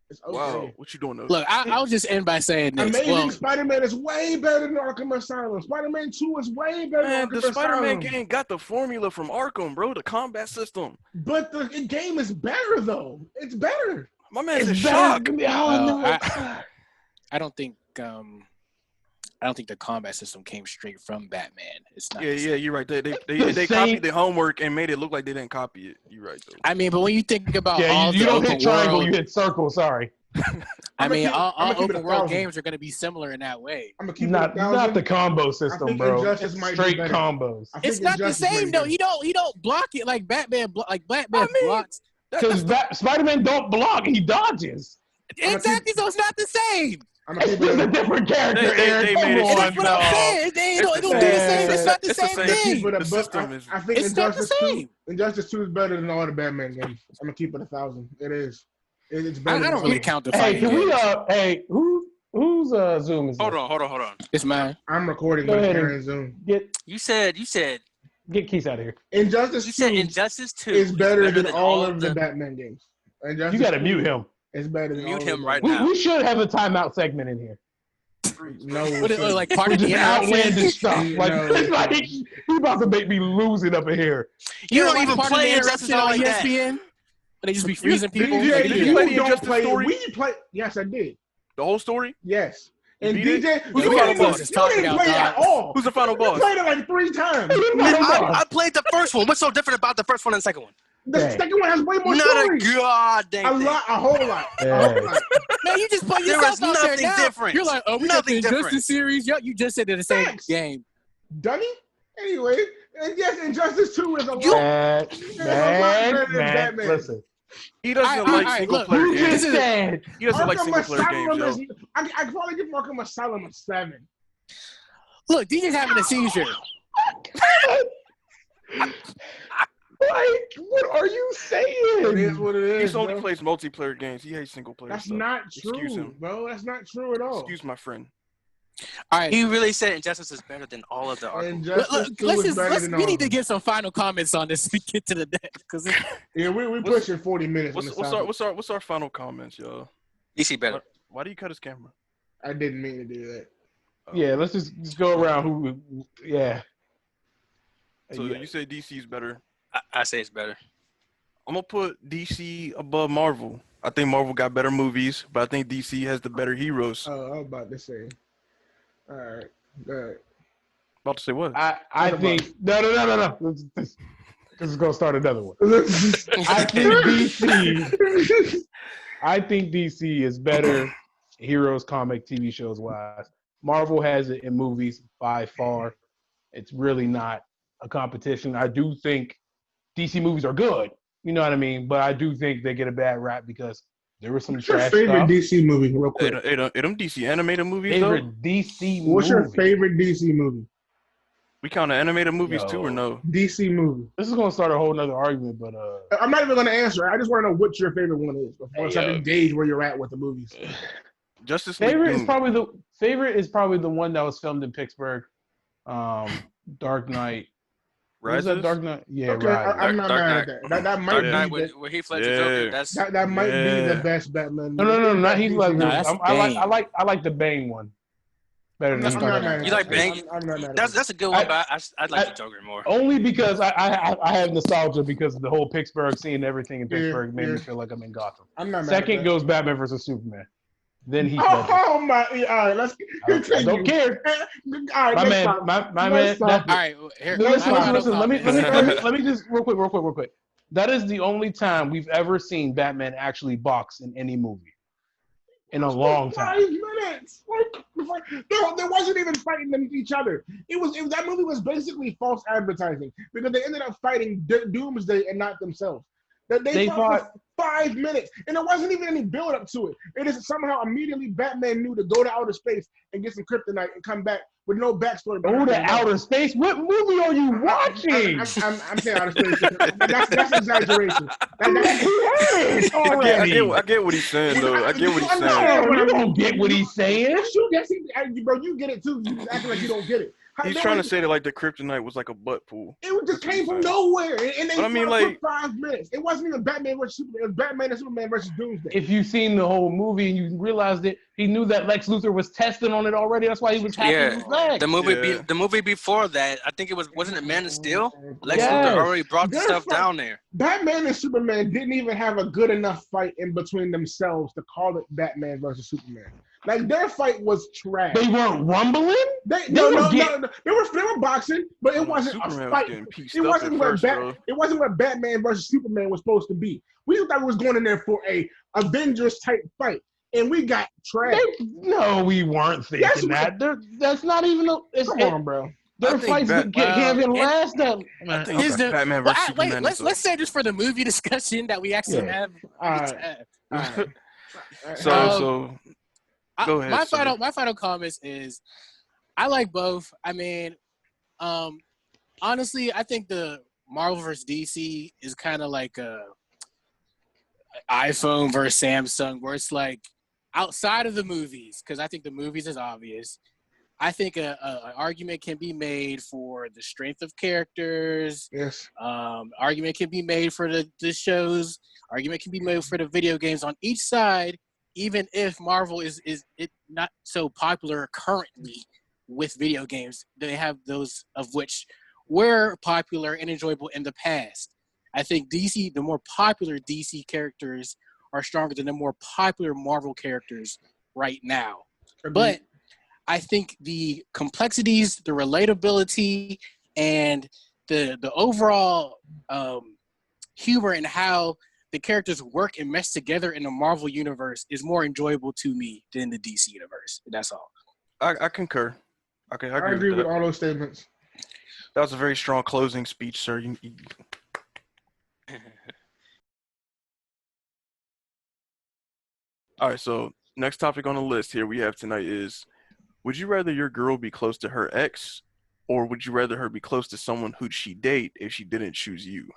It's okay. Wow, what you doing though? Look, I'll just end by saying this. Amazing Spider-Man is way better than Arkham Asylum. Spider-Man 2 is way better than Arkham Asylum. The Spider-Man game got the formula from Arkham, bro, the combat system. But the game is better, though. It's better. My man's in shock. I don't think the combat system came straight from Batman. It's not. Yeah, you're right. They copied the homework and made it look like they didn't copy it. You're right, though. I mean, but when you think about you don't hit triangle, you hit circle. Sorry. I mean, all open world games are going to be similar in that way. I'm gonna keep not the combo system, bro. It's straight combos. It's not the same though. You don't block it like Batman. Batman blocks. Because Spider-Man don't block; he dodges. Exactly. So it's not the same. It's a different character, Aaron. They made it. That's what I'm saying. They don't do the same. It's not the same thing. I think it's not the same. Injustice 2 is better than all the Batman games. I'm gonna keep it 1,000. It is. It's better. I don't really count the fight. Hey, whose Zoom is? Hold on. It's mine. I'm recording with Aaron's Zoom. You said. Get Quise out of here. Injustice 2 is better than all of the Batman games. You gotta mute him. It's better than mute him right now. We should have a timeout segment in here. No, like part of the outlandish stuff. Like he about to make me lose it up in here. You don't even play Injustice on ESPN. But they just be freezing people. Did you play the Injustice story? Yes, I did. The whole story? Yes. And DJ, who's the final boss? You didn't play it at all. Who's the final boss? You played it like 3 times. I played the first one. What's so different about the first one and the second one? The second one has way more Not story. a goddamn thing. A whole lot. Man, you just put yourself out there now. Different. You're like, we got the Injustice series. You just said they're the same game. Dummy? Anyway, yes, Injustice 2 is a lot better than Batman. Listen. He doesn't like single player games. He doesn't like single player games, yo. I probably give Arkham Asylum a 7. Look, DJ's having a seizure. Like, what are you saying? It is what it is. He only plays multiplayer games. He hates single player. That's not true, excuse him, bro. That's not true at all. Excuse my friend. All right. He really said Injustice is better than all of the Arkham. We need to give some final comments on this to get to the next. We pushing 40 minutes. What's our final comments, y'all? DC better. Why do you cut his camera? I didn't mean to do that. Yeah, let's just go around. So you say DC's better. I say it's better. I'm gonna put DC above Marvel. I think Marvel got better movies, but I think DC has the better heroes. Oh, I was about to say. All right, good. About to say what? I think no. This is gonna start another one. I think DC is better heroes, comic, TV shows wise. Marvel has it in movies by far. It's really not a competition. I do think DC movies are good. You know what I mean? But I do think they get a bad rap because there was some trash favorite stuff. DC movie, real quick? Them DC animated movies, favorite DC What's movie? your favorite DC movie? We count the animated movies too, or no? DC movie. This is gonna start a whole nother argument, but I'm not even gonna answer. I just want to know what your favorite one is before I can gauge where you're at with the movies. Justice League. Favorite is probably the one that was filmed in Pittsburgh. Dark Knight. Rises? Was that Dark Knight? Yeah, okay, Rises. I'm not mad at that. That might be where Heath Ledger Joker. That might be the best Batman. No, not Heath Ledger. No, that's I like the Bane one. Better than I'm not mad at you like Bane? I'm not mad. That's a good one, but I'd like the Joker more. Only because I have nostalgia because the whole Pittsburgh scene and everything in Pittsburgh made me feel like I'm in Gotham. I'm not mad. Second goes Batman versus Superman. Then Heath Ledger. Oh my! All right, let's continue. I don't care. All right, my man. All right, here. Listen. Let me just real quick. That is the only time we've ever seen Batman actually box in any movie in a long time. 5 minutes. There wasn't even fighting them each other. That movie was basically false advertising because they ended up fighting Doomsday and not themselves. They fought for 5 minutes, and there wasn't even any build up to it. It is somehow immediately Batman knew to go to outer space and get some kryptonite and come back with no backstory. Go to outer space? What movie are you watching? I'm saying outer space. That's exaggeration. I get what he's saying, though. I get what he's saying. You don't get what he's saying. Bro, you get it too. You acting like you don't get it. He's trying to say that like the kryptonite was like a butt pool. It just came from nowhere, and they like for 5 minutes. It wasn't even Batman versus Superman. It was Batman and Superman versus Doomsday. If you've seen the whole movie and you realized it, he knew that Lex Luthor was testing on it already. That's why he was hacking his legs. The movie before that, I think wasn't it Man of Steel? Lex Luthor already brought the stuff down there. Batman and Superman didn't even have a good enough fight in between themselves to call it Batman versus Superman. Like their fight was trash. They weren't rumbling. They were boxing, but it wasn't a fight. It wasn't what Batman versus Superman was supposed to be. We thought we was going in there for a Avengers type fight, and we got trash. No, we weren't thinking that. That's not even. Come on, bro. Their fights can't even last that. Batman versus Superman. Let's say this for the movie discussion that we actually have. So. Go ahead, my final comments is I like both. I mean, honestly, I think the Marvel vs. DC is kind of like a iPhone versus Samsung, where it's like outside of the movies, because I think the movies is obvious. I think an argument can be made for the strength of characters. Yes. Argument can be made for the shows. Argument can be made for the video games on each side. Even if Marvel is it not so popular currently with video games, they have those of which were popular and enjoyable in the past. I think DC, the more popular DC characters are stronger than the more popular Marvel characters right now. But I think the complexities, the relatability, and the overall humor and how the characters work and mesh together in the Marvel universe is more enjoyable to me than the DC universe. That's all. I concur. Okay, I agree with all those statements. That was a very strong closing speech, sir. All right, so next topic on the list here we have tonight is, would you rather your girl be close to her ex, or would you rather her be close to someone who'd she date if she didn't choose you?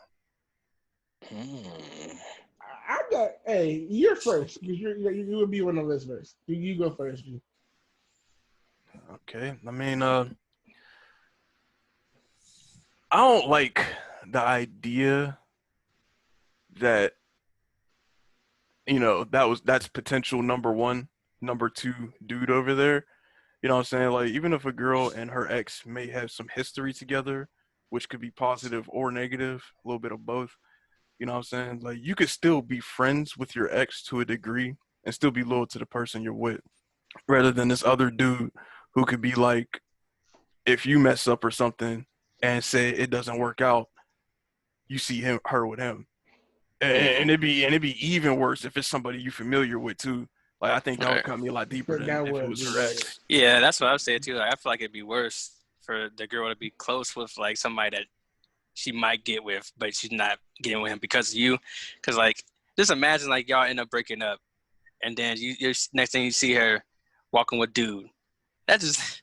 You're first. You would be on the list first. You go first. Okay. I mean, I don't like the idea that, that's potential number one, number two dude over there. You know what I'm saying? Like, even if a girl and her ex may have some history together, which could be positive or negative, a little bit of both. You know what I'm saying? Like, you could still be friends with your ex to a degree and still be loyal to the person you're with, rather than this other dude who could be like, if you mess up or something and say it doesn't work out, you see her with him, and it'd be even worse if it's somebody you familiar with too. Like I think that would cut me a lot deeper than if it was her ex. Yeah, that's what I was saying too. Like, I feel like it'd be worse for the girl to be close with like somebody that she might get with, but she's not getting with him because of you. Because like, just imagine like y'all end up breaking up, and then you're next thing you see her walking with dude. That just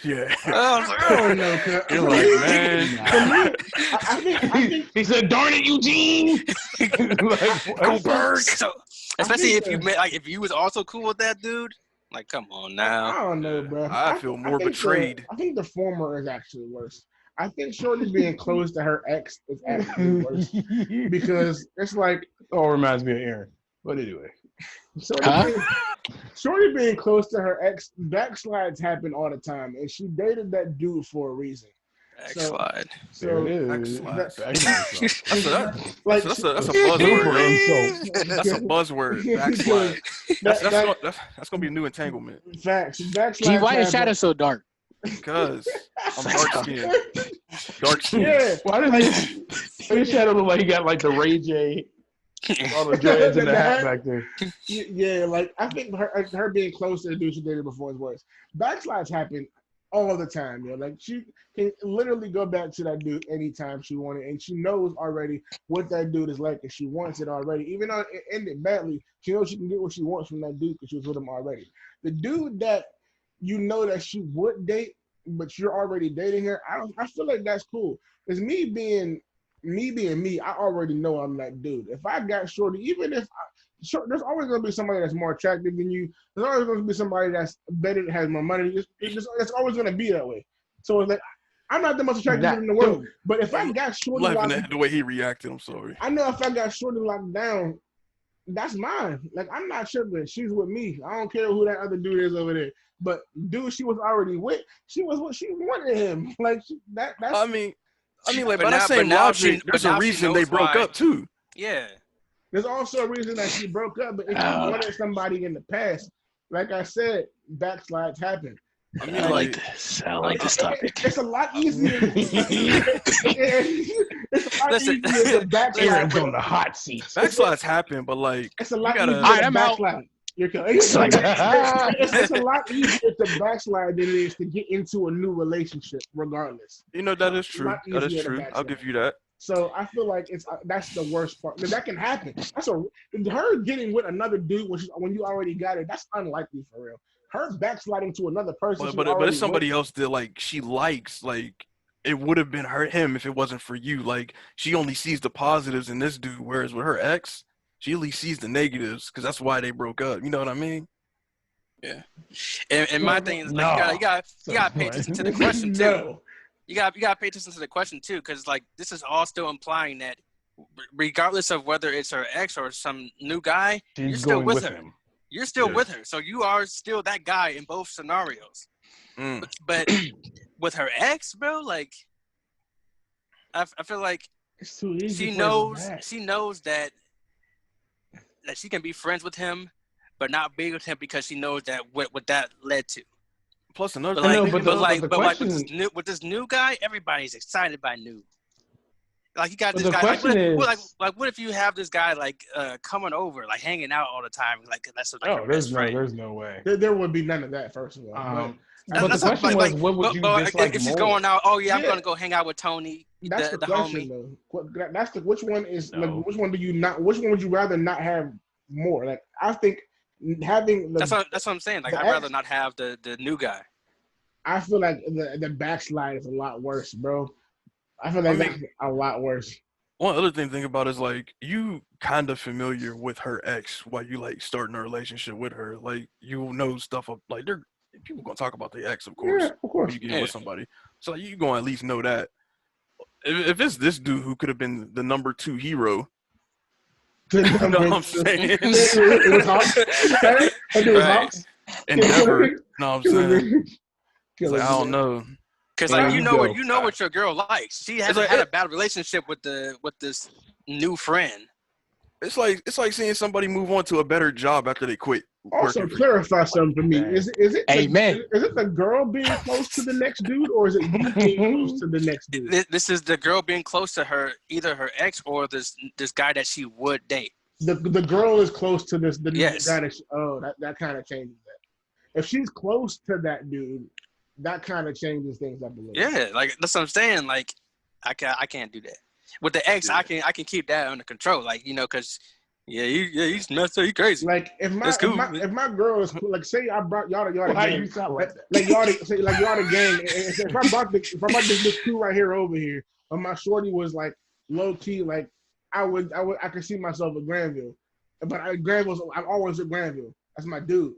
yeah. I was like, I don't know. You're like, man. I think he said, "Darn it, Eugene!" Go Berg. So, especially if you met, like, if you was also cool with that dude. Like, come on now. I don't know, bro. I feel more betrayed. I think the former is actually worse. I think Shorty being close to her ex is actually worse because it's like. Oh, reminds me of Aaron. But anyway. Shorty being close to her ex, backslides happen all the time, and she dated that dude for a reason. Backslide. So That's a buzzword. That's a buzzword. Backslide. That's gonna be a new entanglement. Facts. Gee, why is Shadow so dark? Because I'm dark skinned. Dark skin. Yeah. Why does his Shadow look like he got like the Ray J? All the dreads in the hat back there. Yeah, like I think her being close to the dude she dated before is worse. Backslides happen all the time, yo. Like she can literally go back to that dude anytime she wanted, and she knows already what that dude is like, and she wants it already. Even though it ended badly, she knows she can get what she wants from that dude because she was with him already. The dude that you know that she would date, but you're already dating her, I feel like that's cool. Because me being me, I already know I'm that dude. If I got Shorty, even if there's always going to be somebody that's more attractive than you. There's always going to be somebody that's better, has more money. It's always going to be that way. So it's like, I'm not the most attractive in the world. But if I got Shorty laughing at the way he reacted, I'm sorry. I know if I got Shorty locked down, that's mine. Like, I'm not tripping. She's with me. I don't care who that other dude is over there. But dude she was already with, she wanted him. Like, that's... I mean, like, by that same logic, there's a reason they broke up, too. Yeah. There's also a reason that she broke up, but if you wanted somebody in the past, like I said, backslides happen. I mean, I like this. I like this topic. It's a lot easier. It's a lot easier to backslide. On the hot seat. Backslides happen, but like, it's a lot easier to backslide. It's a lot easier to backslide than it is to get into a new relationship, regardless. You know, that is true. That is true. I'll give you that. So I feel like that's the worst part. That can happen. Her getting with another dude when you already got it. That's unlikely for real. Her backsliding to another person. But if somebody else that like she likes, like it would have been him if it wasn't for you. Like she only sees the positives in this dude, whereas with her ex, she at least sees the negatives because that's why they broke up. You know what I mean? Yeah. And my thing is like you got to pay attention to the question too. You got to pay attention to the question too, because like this is all still implying that regardless of whether it's her ex or some new guy, you're still with her. You're still with her, so you are still that guy in both scenarios. But with her ex, bro, like I feel like it's too easy. She knows that she can be friends with him, but not be with him because she knows that what that led to. Plus another thing, with this new guy, everybody's excited by new. Like you got this guy. What if you have this guy like coming over, like hanging out all the time? Like that's there's no way. There would be none of that. First of all, but the question was, what would you dislike if more? she's going out? Oh yeah, I'm gonna go hang out with Tony. That's the question, homie. Though. Which one is like? Which one do you not? Which one would you rather not have more? Like I think having that's what I'm saying. Like I'd rather not have the new guy. I feel like the backslide is a lot worse, bro. I feel like that's a lot worse. One other thing to think about is like you kind of familiar with her ex while you like starting a relationship with her. Like you know stuff of like people gonna talk about the ex, of course. Yeah, of course. You get with somebody, so you gonna at least know that. If it's this dude who could have been the number 2 hero, you know what I'm saying? It was hot. It was hot. Endeavor. You know what I'm saying? Like, I don't know. Because like you know what your girl likes. She hasn't had a bad relationship with this new friend. It's like seeing somebody move on to a better job after they quit. Also, clarify something for me. Is it Amen. Is it the girl being close to the next dude, or is it you being close to the next dude? This is the girl being close to either her ex or this guy that she would date. The girl is close to the Yes. guy that kind of changes that. If she's close to that dude, that kind of changes things up a little. Yeah, like that's what I'm saying. Like I can't do that. With the ex, I can keep that under control. Like, you know, because he's nuts, so he's crazy. Like if my girl is like, say I brought y'all the gang, you sound like that? like y'all the gang. If I brought this crew right here over here, and my shorty was like low key, like I could see myself at Granville, but I'm always at Granville. That's my dude.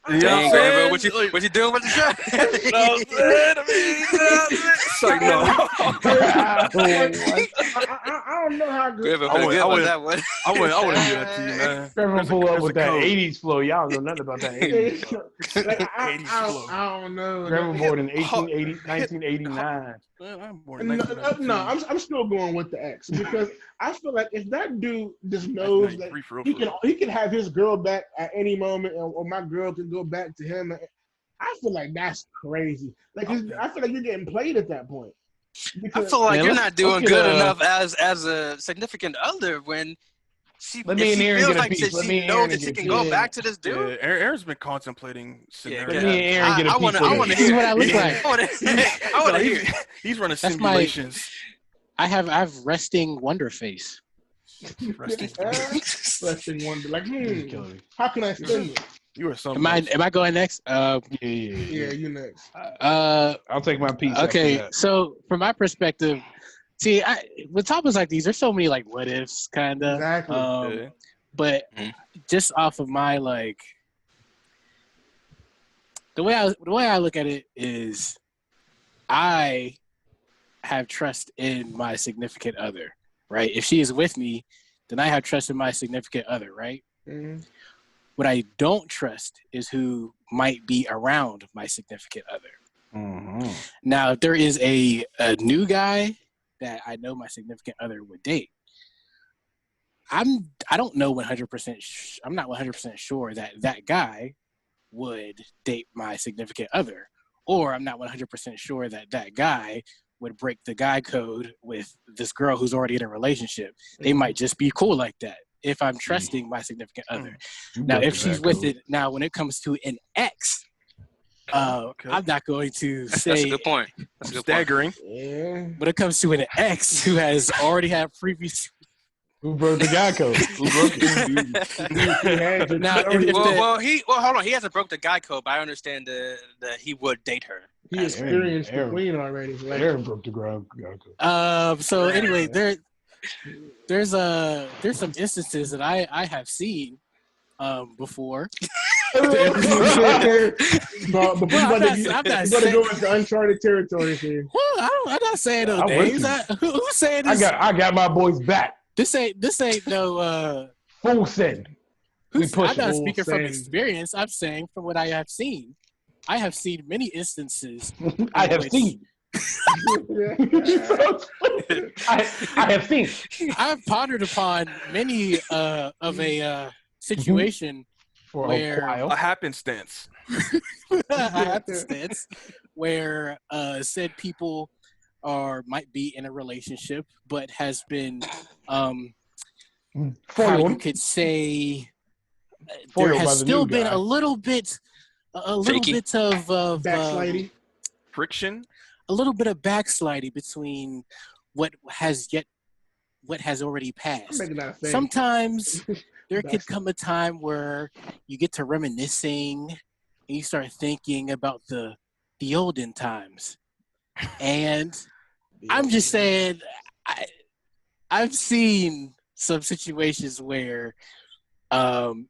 Dang, Granville, what you doing with the shot? I don't know how good. I wouldn't do that to you, man. Granville pull up with that 80s flow. Y'all don't know nothing about that 80s flow. I don't know. Granville born in 1989. I'm born in 1992. No, I'm still going with the ex because I feel like if that dude just knows that he can have his girl back at any moment, or my girl can go back to him, I feel like that's crazy. Like I feel like you're getting played at that point. I feel like you're not doing good enough as a significant other when she feels like she knows that she can go back to this dude. Yeah, Aaron's been contemplating scenarios. Let me and Aaron get a piece. I want to hear what I look like. I want to hear. He's running simulations. I have resting wonder face. Resting wonder. Like, how can I spend it? You are something. Am I going next? Yeah, you next. I'll take my piece. Okay, so from my perspective, see, with topics like these, there's so many like what ifs, kind of. Exactly. But just off of my like, the way I look at it is, I have trust in my significant other, right? If she is with me, then I have trust in my significant other, right? Mm-hmm. What I don't trust is who might be around my significant other. Mm-hmm. Now, if there is a new guy that I know my significant other would date, I don't know 100%. I'm not 100% sure that guy would date my significant other, or I'm not 100% sure that guy would break the guy code with this girl who's already in a relationship. They might just be cool like that. If I'm trusting my significant other. Now, if she's with it, now when it comes to an ex, I'm not going to say. That's a good point. That's Staggering. Yeah. When it comes to an ex who has already had previous. Who broke the guy code? Who broke it? Now, hold on. He hasn't broke the guy code, but I understand that he would date her. He experienced the queen already. Aaron broke the guy code. So anyway, there's some instances that I have seen before. But you gotta go into uncharted territory here. Well, I'm not saying those names. Who's saying this? I got my boys back. This ain't no Full send. I'm not speaking from experience. I'm saying from what I have seen. I have seen many instances. I have seen. I have seen. I've pondered upon many of a situation where a happenstance. where said people might be in a relationship, but has been how you could say there has still been a little bit of backsliding, friction. A little bit of backsliding between what has already passed. Sometimes there could come a time where you get to reminiscing and you start thinking about the olden times. And I'm just saying, I've seen some situations where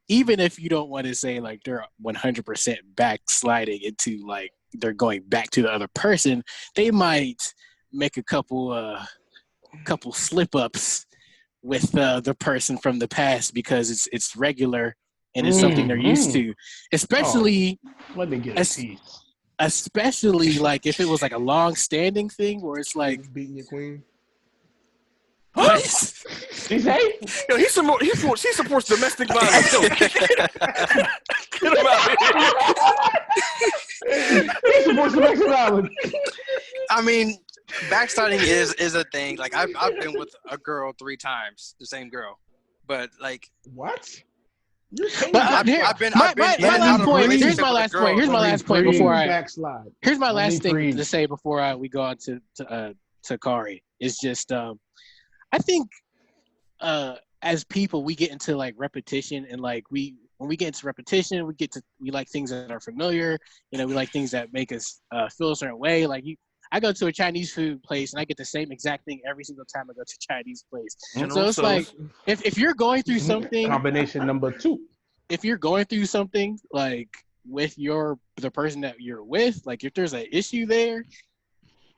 even if you don't want to say like they're 100% backsliding into like they're going back to the other person, they might make a couple slip-ups with the person from the past because it's regular and it's something they're used to. Especially let me get a piece. Especially like if it was like a long-standing thing where it's like beating your queen. He say? Yo, he supports domestic violence. Yo, get him out of here. He supports domestic violence. I mean, backsliding is a thing. Like I've been with a girl 3 times, the same girl, but like what? Here's my last point before I backslide. Here's my last thing to say before we go on to Khari. It's just I think as people we get into like repetition, and like when we get into repetition, we like things that are familiar. You know, we like things that make us feel a certain way. Like I go to a Chinese food place and I get the same exact thing every single time I go to a Chinese place. So it's like if you're going through something, combination number 2. If you're going through something like with the person that you're with, like if there's an issue there,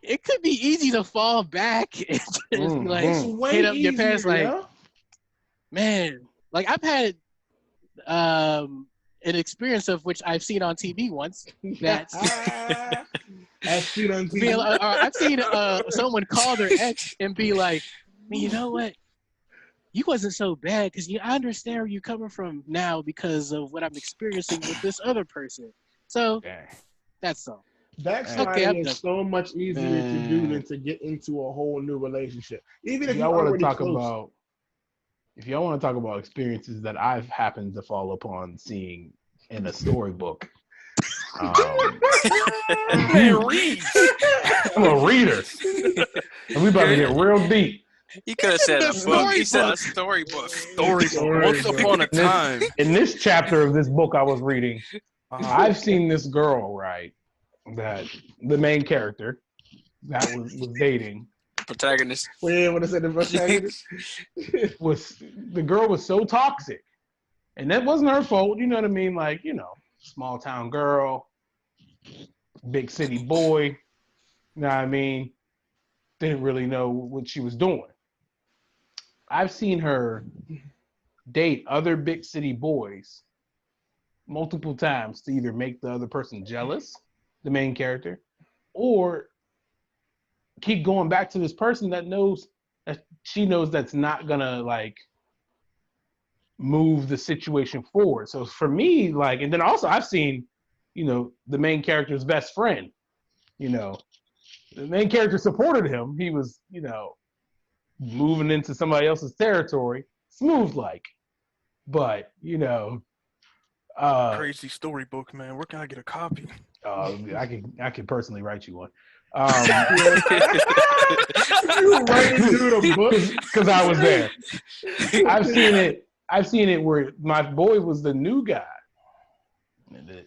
it could be easy to fall back and just hit up your past. Like, man, like I've had an experience of which I've seen on TV once. That I've seen on TV. I've seen someone call their ex and be like, you know what? You wasn't so bad because I understand where you're coming from now because of what I'm experiencing with this other person. So that's all. Backsliding is so much easier to do than to get into a whole new relationship. Even if y'all want to talk about, if y'all want to talk about experiences that I've happened to fall upon seeing in a storybook. Man, read. I'm a reader. And we about to get real deep. He could have said a book. He said a storybook. Storybook. Once upon a time. In this chapter of this book I was reading, I've seen this girl, right, that the main character that was dating. Protagonist. Wait, what is it? The protagonist? The girl was so toxic. And that wasn't her fault, you know what I mean? Like, small town girl, big city boy, you know what I mean? Didn't really know what she was doing. I've seen her date other big city boys multiple times to either make the other person jealous, the main character, or keep going back to this person that she knows that's not gonna like move the situation forward. So for me, like, and then also I've seen, the main character's best friend, the main character supported him. He was, moving into somebody else's territory, smooth like, but crazy storybook, man. Where can I get a copy? I can personally write you one. You writing through the book because I was there. I've seen it where my boy was the new guy. And the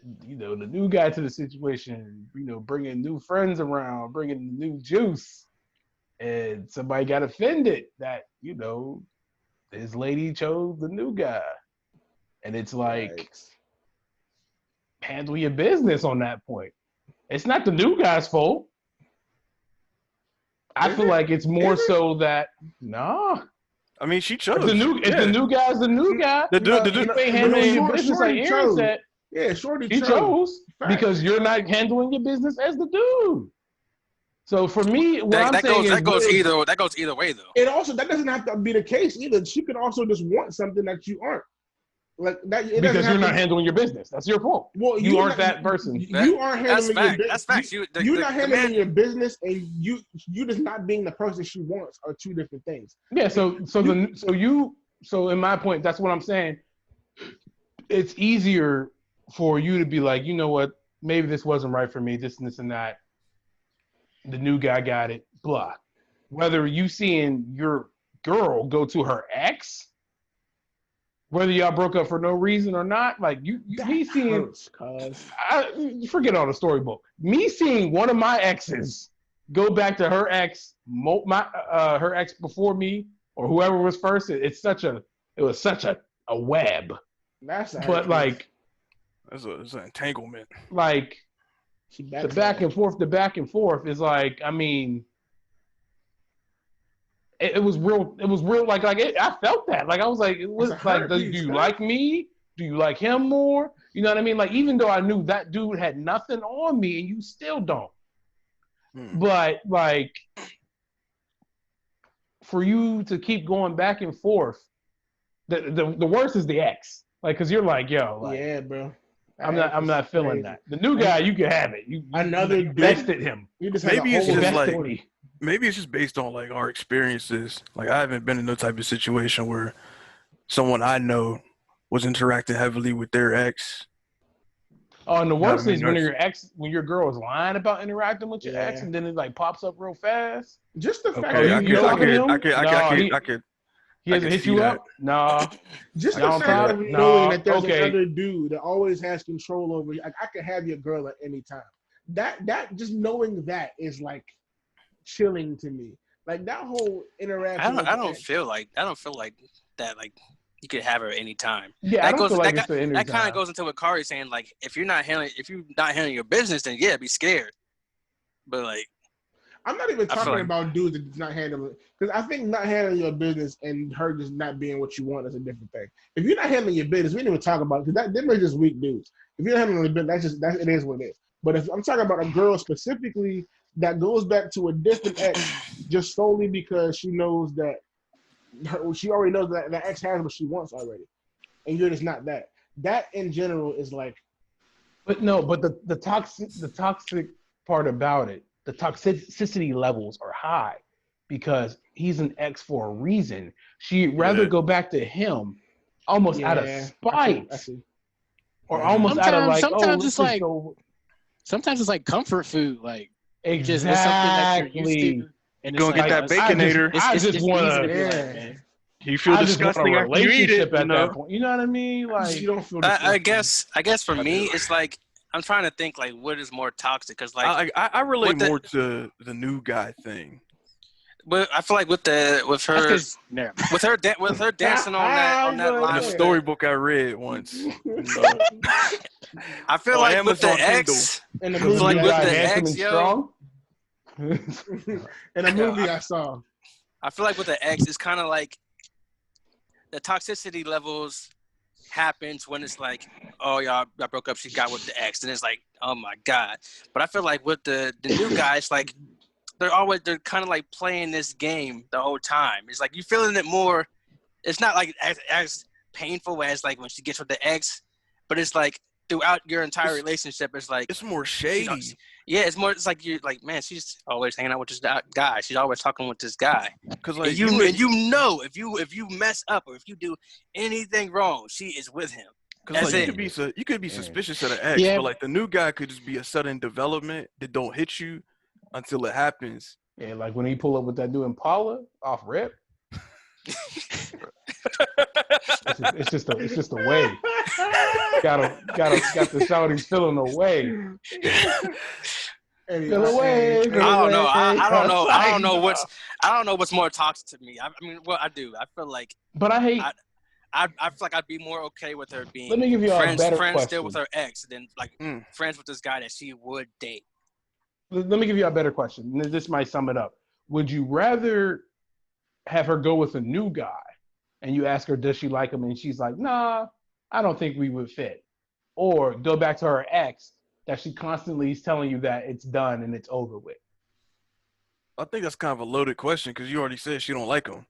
new guy to the situation, bringing new friends around, bringing new juice. And somebody got offended that, his lady chose the new guy. And it's like, handle your business on that point. It's not the new guy's fault. I feel like it's more so that, nah. I mean, she chose. If the new guy's the new guy, the dude ain't handling your business like Aaron said. Yeah, Shorty he chose because you're not handling your business as the dude. So for me, that goes either way though. And also, that doesn't have to be the case either. She could also just want something that you aren't. Like that, because you're not handling your business. That's your fault. Well, you aren't that person. You aren't handling your business. That's facts. You're not handling your business, and you just not being the person she wants are two different things. Yeah. So in my point, that's what I'm saying. It's easier for you to be like, you know what? Maybe this wasn't right for me. This and this and that. The new guy got it. Blah. Whether you seeing your girl go to her ex. Whether y'all broke up for no reason or not, like me seeing, forget all the storybook. Me seeing one of my exes go back to her ex, her ex before me, or whoever was first. It was such a web. That's it's an entanglement. Like the back and forth is like, I mean. It was real. Like I felt that. Like I was like, it was like, do you like me? Do you like him more? You know what I mean? Like even though I knew that dude had nothing on me, and you still don't. But like, for you to keep going back and forth, the worst is the ex. Like, cause you're like, yo, like, yeah, bro. I'm not feeling that. The new guy, you can have it. You invested him. You just maybe it's just like story. maybe it's just based on like our experiences. Like I haven't been in no type of situation where someone I know was interacting heavily with their ex. Oh, and the worst is when your girl is lying about interacting with your ex, and then it like pops up real fast. Just the fact that he hasn't hit you up. Nah. Just the fact of knowing that there's another dude that always has control over you. I could have your girl at any time. That just knowing that is like chilling to me. Like that whole interaction. I don't feel like that. Like you could have her anytime. Yeah, that I don't feel like it's the that kind of goes into what Khari saying. Like if you're not handling your business, then yeah, be scared. But like, I'm not even talking about dudes that's not handling, because I think not handling your business and her just not being what you want is a different thing. If you're not handling your business, we didn't even talk about it, because them are just weak dudes. If you're not handling your business, it is what it is. But if I'm talking about a girl specifically that goes back to a different ex just solely because she knows that she already knows that the ex has what she wants already, and you're just not that. That in general is like. But the toxic part about it, the toxicity levels are high because he's an ex for a reason. She'd rather go back to him almost out of spite. I see. Or almost out of like, sometimes it's like comfort food, like exactly. Just something that you're used to. And go get that Baconator. I just want you feel disgusting after you eat it. At that point. You know what I mean? Like you don't feel disgusting. I guess for me, it's like I'm trying to think like what is more toxic, because like I relate more to the new guy thing. But I feel like with her dancing on that line. In a storybook I read once. I feel like with the ex, in the movie, like with the ex, yo. In a movie I saw. I feel like with the ex, it's kind of like the toxicity levels happens when it's like, oh, y'all broke up, she got with the ex. And it's like, oh, my God. But I feel like with the new guys, like, they're kind of like playing this game the whole time. It's like you feeling it more. It's not like as painful as like when she gets with the ex, but it's like throughout your entire relationship, it's like it's more shady. Yeah, it's more. It's like you're like, man, she's always hanging out with this guy. She's always talking with this guy. Because like you know, if you mess up or if you do anything wrong, she is with him. Because like you could be suspicious of the ex, but like the new guy could just be a sudden development that don't hit you until it happens. Yeah, like when he pull up with that dude Impala off rip. It's just a way. Got the shouties feeling away. Feel away. I don't know what's more toxic to me. I mean, well, I do. I feel like. But I hate. I feel like I'd be more okay with her being. Let me give you friends a better question. Still with her ex than like friends with this guy that she would date. Let me give you a better question. This might sum it up. Would you rather have her go with a new guy and you ask her, does she like him? And she's like, nah, I don't think we would fit. Or go back to her ex that she constantly is telling you that it's done and it's over with. I think that's kind of a loaded question because you already said she don't like him.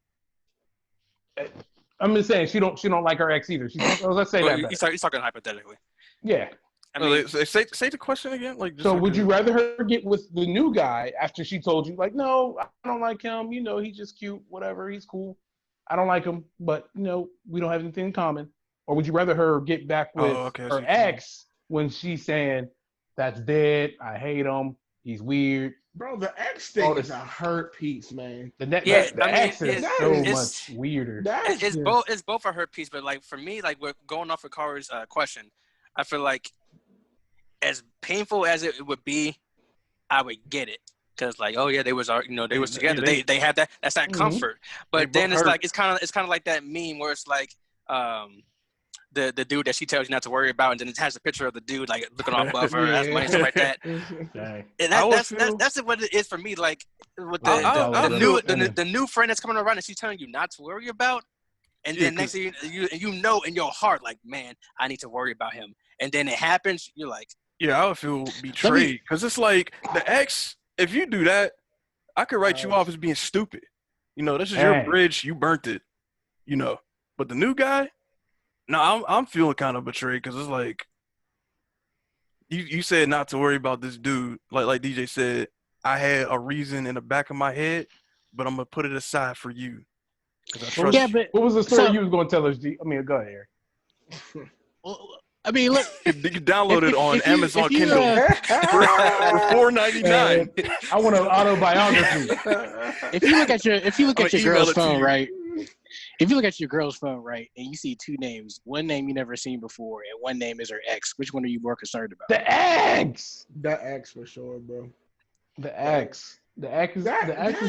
I'm just saying she don't like her ex either. Let's say that. You're talking hypothetically. Yeah. I mean, say the question again. Like, so would you rather her get with the new guy after she told you, like, no, I don't like him. You know, he's just cute, whatever. He's cool. I don't like him, but, you know, we don't have anything in common. Or would you rather her get back with her ex when she's saying, that's dead, I hate him, he's weird. Bro, the ex thing is a hurt piece, man. The ex is so much weirder. It's both a hurt piece, but, like, for me, like, we're going off of Khari's question, I feel like as painful as it would be, I would get it because, like, oh yeah, they was together. They had that. That's that comfort. But then it's like it's kind of like that meme where it's like the dude that she tells you not to worry about, and then it has a picture of the dude like looking all above her, has money, stuff like that. And that's what it is for me. Like with the new friend that's coming around and she's telling you not to worry about. And then next thing you know in your heart, like, man, I need to worry about him. And then it happens, you're like, yeah, I would feel betrayed because it's like the ex. If you do that, I could write you off as being stupid. You know, this is your bridge. You burnt it. You know, but the new guy, no, I'm feeling kind of betrayed because it's like you said not to worry about this dude. Like DJ said, I had a reason in the back of my head, but I'm gonna put it aside for you because I trust you. What was the story you was gonna tell us? I mean, go ahead, Eric. Well, I mean, look. You can download it on Amazon Kindle for $4.99. I want an autobiography. If you look at your girl's phone, right? If you look at your girl's phone, right, and you see two names, one name you never seen before, and one name is her ex, which one are you more concerned about? The ex. The ex for sure, bro. The ex. The ex is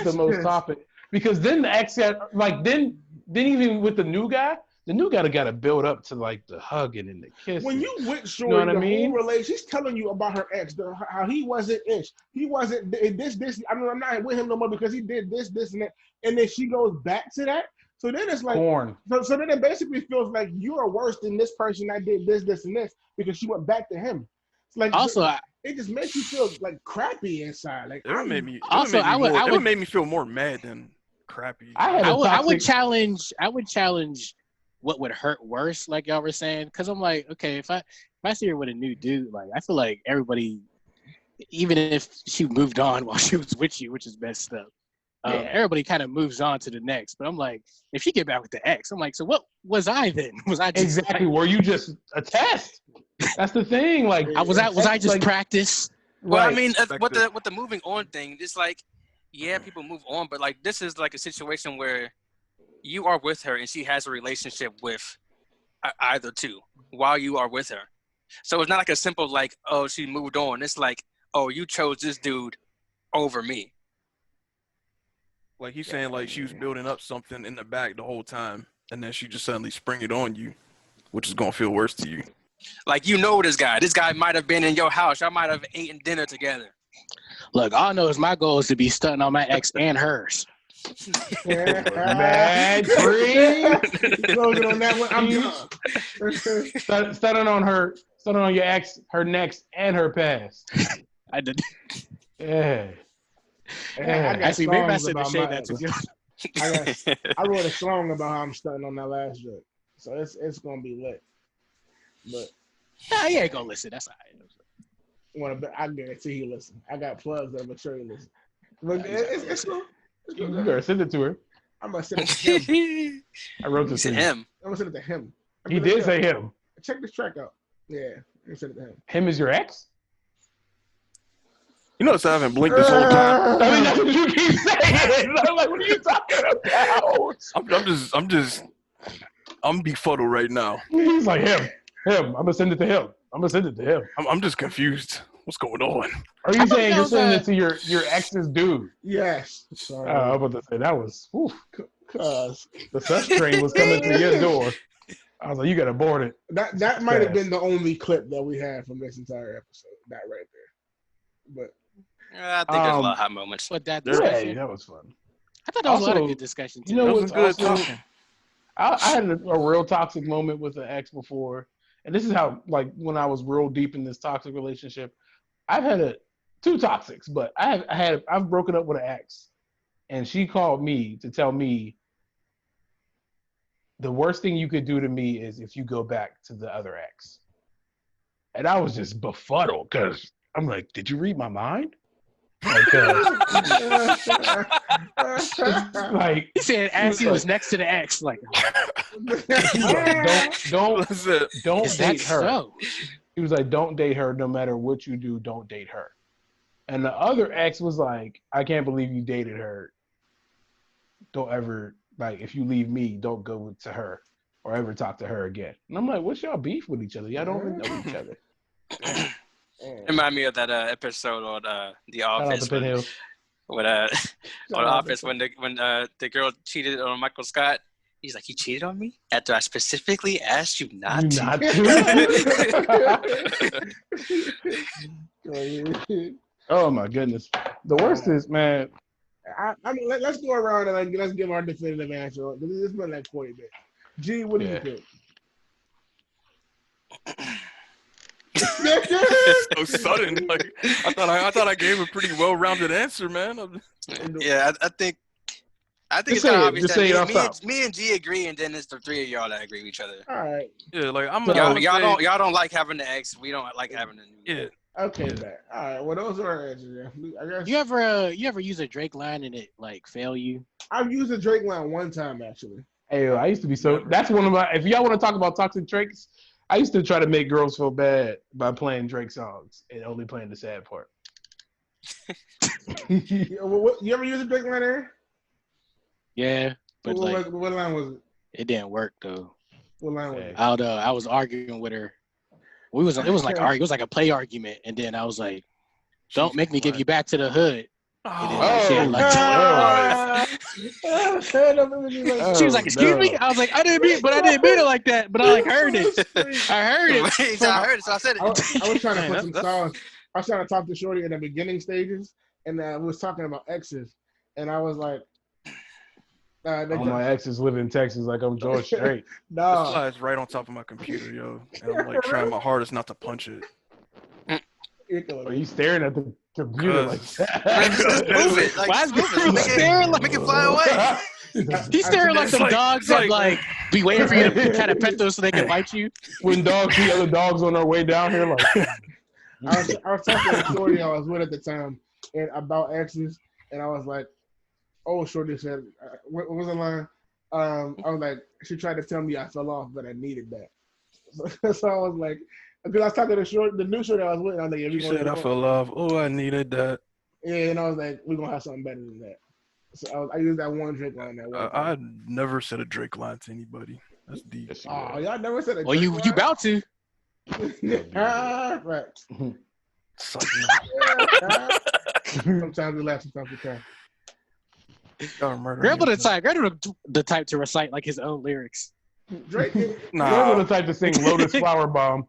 the most topic because then the ex had then even with the new guy got to build up to like the hugging and the kissing. When you with Shorty, you know whole relation, she's telling you about her ex, how he wasn't ish, he wasn't this. I mean, I'm not with him no more because he did this, and that, and then she goes back to that. So then it's like, so then it basically feels like you are worse than this person that did this, and this because she went back to him. It's like also, it just makes you feel like crappy inside. Like it made me feel more mad than crappy. I would challenge what would hurt worse, like y'all were saying, because I'm like, okay, if I see her with a new dude, like I feel like everybody, even if she moved on while she was with you, which is messed up. Everybody kind of moves on to the next, but I'm like, if she get back with the ex, I'm like, so what was I then? Was I just exactly? Were you just a test? That's the thing. Like, was I just like, practice? Well, right. I mean, with the moving on thing, it's like, yeah, people move on, but like this is like a situation where you are with her and she has a relationship with either two while you are with her. So it's not like a simple like, oh, she moved on. It's like, oh, you chose this dude over me. Like he's saying, like she was building up something in the back the whole time, and then she just suddenly spring it on you, which is gonna feel worse to you. Like you know this guy. This guy might have been in your house. Y'all might have eaten dinner together. Look, all I know is my goal is to be stunting on my ex and hers. Mad free. Closing on that one. I'm stunning on her, stunning on your ex, her next, and her past. I did. Yeah. Actually, maybe I said to say that to you. I wrote a song about how I'm stunting on that last joke, so it's gonna be lit. But nah, he ain't gonna listen. That's all right. I guarantee he listen. I got plugs that I'm sure he listen. Look, it's cool. You better send it to her. I'm gonna send it to him. I wrote this to him. I'm gonna send it to him. He did say him. Check this track out. Yeah, I'm send it to him. Him is your ex? You notice I haven't blinked this whole time. I mean, that's what you keep saying. I'm like, what are you talking about? I'm befuddled right now. He's like, him. I'm gonna send it to him. I'm just confused. What's going on? Are you saying you're sending it to your ex's dude? Yes. Sorry. I was about to say that was cause the sex train was coming to your door. I was like, you gotta board it. That might have been the only clip that we had from this entire episode. That right there. But I think there's a lot of hot moments. But that was fun. I thought that was a lot of good discussion too. You know what's good talking? I had a real toxic moment with an ex before, and this is how, like, when I was real deep in this toxic relationship, I've had two toxics, but I've broken up with an ex, and she called me to tell me the worst thing you could do to me is if you go back to the other ex, and I was just befuddled because I'm like, did you read my mind? Like he said, as he was next to the ex, like, don't date her. So? He was like, don't date her. No matter what you do, don't date her. And the other ex was like, I can't believe you dated her. Don't ever, like, if you leave me, don't go to her or ever talk to her again. And I'm like, what's y'all beef with each other? Y'all don't even know each other. Remind me of that episode on The Office. On The Office when the girl cheated on Michael Scott. He's like, you cheated on me after I specifically asked you not to. Oh my goodness! The worst is, man. I mean, let's go around and let's give our definitive answer. This been like 40 minutes. G, what do you think? So sudden. Like I thought I gave a pretty well-rounded answer, man. Yeah, I think I think it's kind of obvious that me and G agree, and then it's the three of y'all that agree with each other. All right. Yeah, like y'all don't like having the X. We don't like having the new. Yeah. Okay, man. All right. Well, those are our answers. I guess. You ever use a Drake line and it like fail you? I've used a Drake line one time actually. Hey, I used to be so. That's one of my. If y'all want to talk about toxic traits, I used to try to make girls feel bad by playing Drake songs and only playing the sad part. You ever use a Drake line there? Yeah, but what line was it? It didn't work though. What line was it? I was arguing with her. It was like a play argument, and then I was like, "Don't make me give you back to the hood." She was like, "Excuse me." I was like, "I didn't mean it like that," but I like heard it. I heard it. I heard it, so I said it. I was trying to put some songs. I was trying to talk to Shorty in the beginning stages, and we was talking about exes, and I was like, all my exes live in Texas, like I'm George Strait. No, this fly's right on top of my computer, yo, and I'm like trying my hardest not to punch it. Are you staring at the computer like that? Just move it. Like, why is moving? Make it fly away. He's staring like some dogs that like be waiting for you to kind of pet those so they can bite you. When dogs see other dogs on their way down here, like I was talking to Shorty I was with at the time and about exes, and I was like, "Oh, Shorty said, what was the line?" I was like, she tried to tell me I fell off, but I needed that. So I was like, because I was talking to the new Shorty I was with, and I was like, "You said I fell off. Oh, I needed that." Yeah, and I was like, "We're gonna have something better than that." So I used that one Drake line. I never said a Drake line to anybody. That's deep. Oh, y'all never said a Drake line? Well, you about to. Right. Sometimes we laugh, sometimes we cry. Grandpa the type to recite like his own lyrics. Drake, Grandpa the type to sing Lotus Flower Bomb.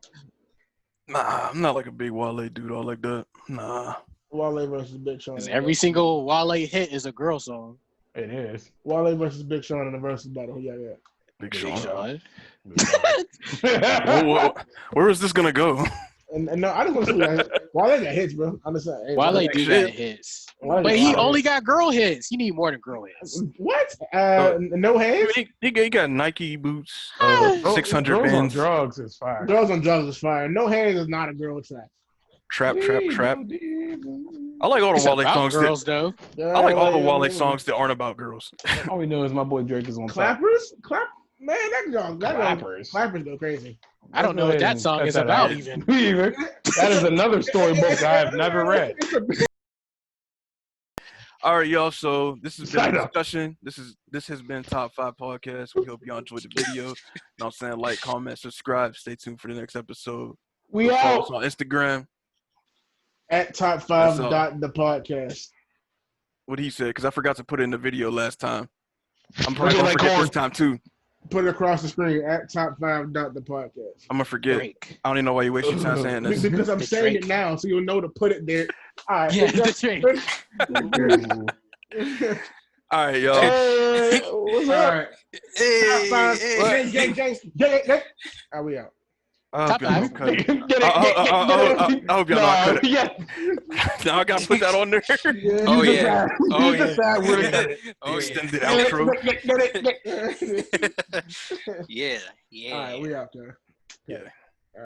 Nah, I'm not like a big Wale dude all like that. Nah. Wale versus Big Sean. Every single Wale hit is a girl song. It is. Wale versus Big Sean in the versus battle. Yeah. Big Sean. Where is this gonna go? And no, I just want to see that. Wale got hits, bro. I'm just saying. Wale do got hits. But he only got girl hits. You need more than girl hits. What? No hands? He got Nike boots, 600 Girls bands. on drugs is fire. Girls on drugs is fire. No hands is not a girl track. Trap. I like all the Wale songs. Girls, though. I like all the Wale songs that aren't about girls. All we know is my boy Drake is on Clappers? Man, Clappers go crazy. I don't know what that song is about even. That is another storybook I have never read. All right, y'all. So this has been a discussion. This has been Top 5 Podcast. We hope y'all enjoyed the video. You know what I'm saying? Like, comment, subscribe. Stay tuned for the next episode. We out. Follow us on Instagram. At Top5 the podcast. What he said, because I forgot to put it in the video last time. I'm probably going to forget this time, too. Put it across the screen at Top5 the podcast. I'm going to forget. Drake. I don't even know why you waste your time saying this. Because I'm saying it now, so you'll know to put it there. All right. Yeah, that's right. All right, y'all. Hey, what's up? All right. Gang. All right, we out. I hope y'all don't cut it. I hope y'all don't cut it. Now I gotta put that on there. Extended outro. Yeah. All right, we out there. Yeah.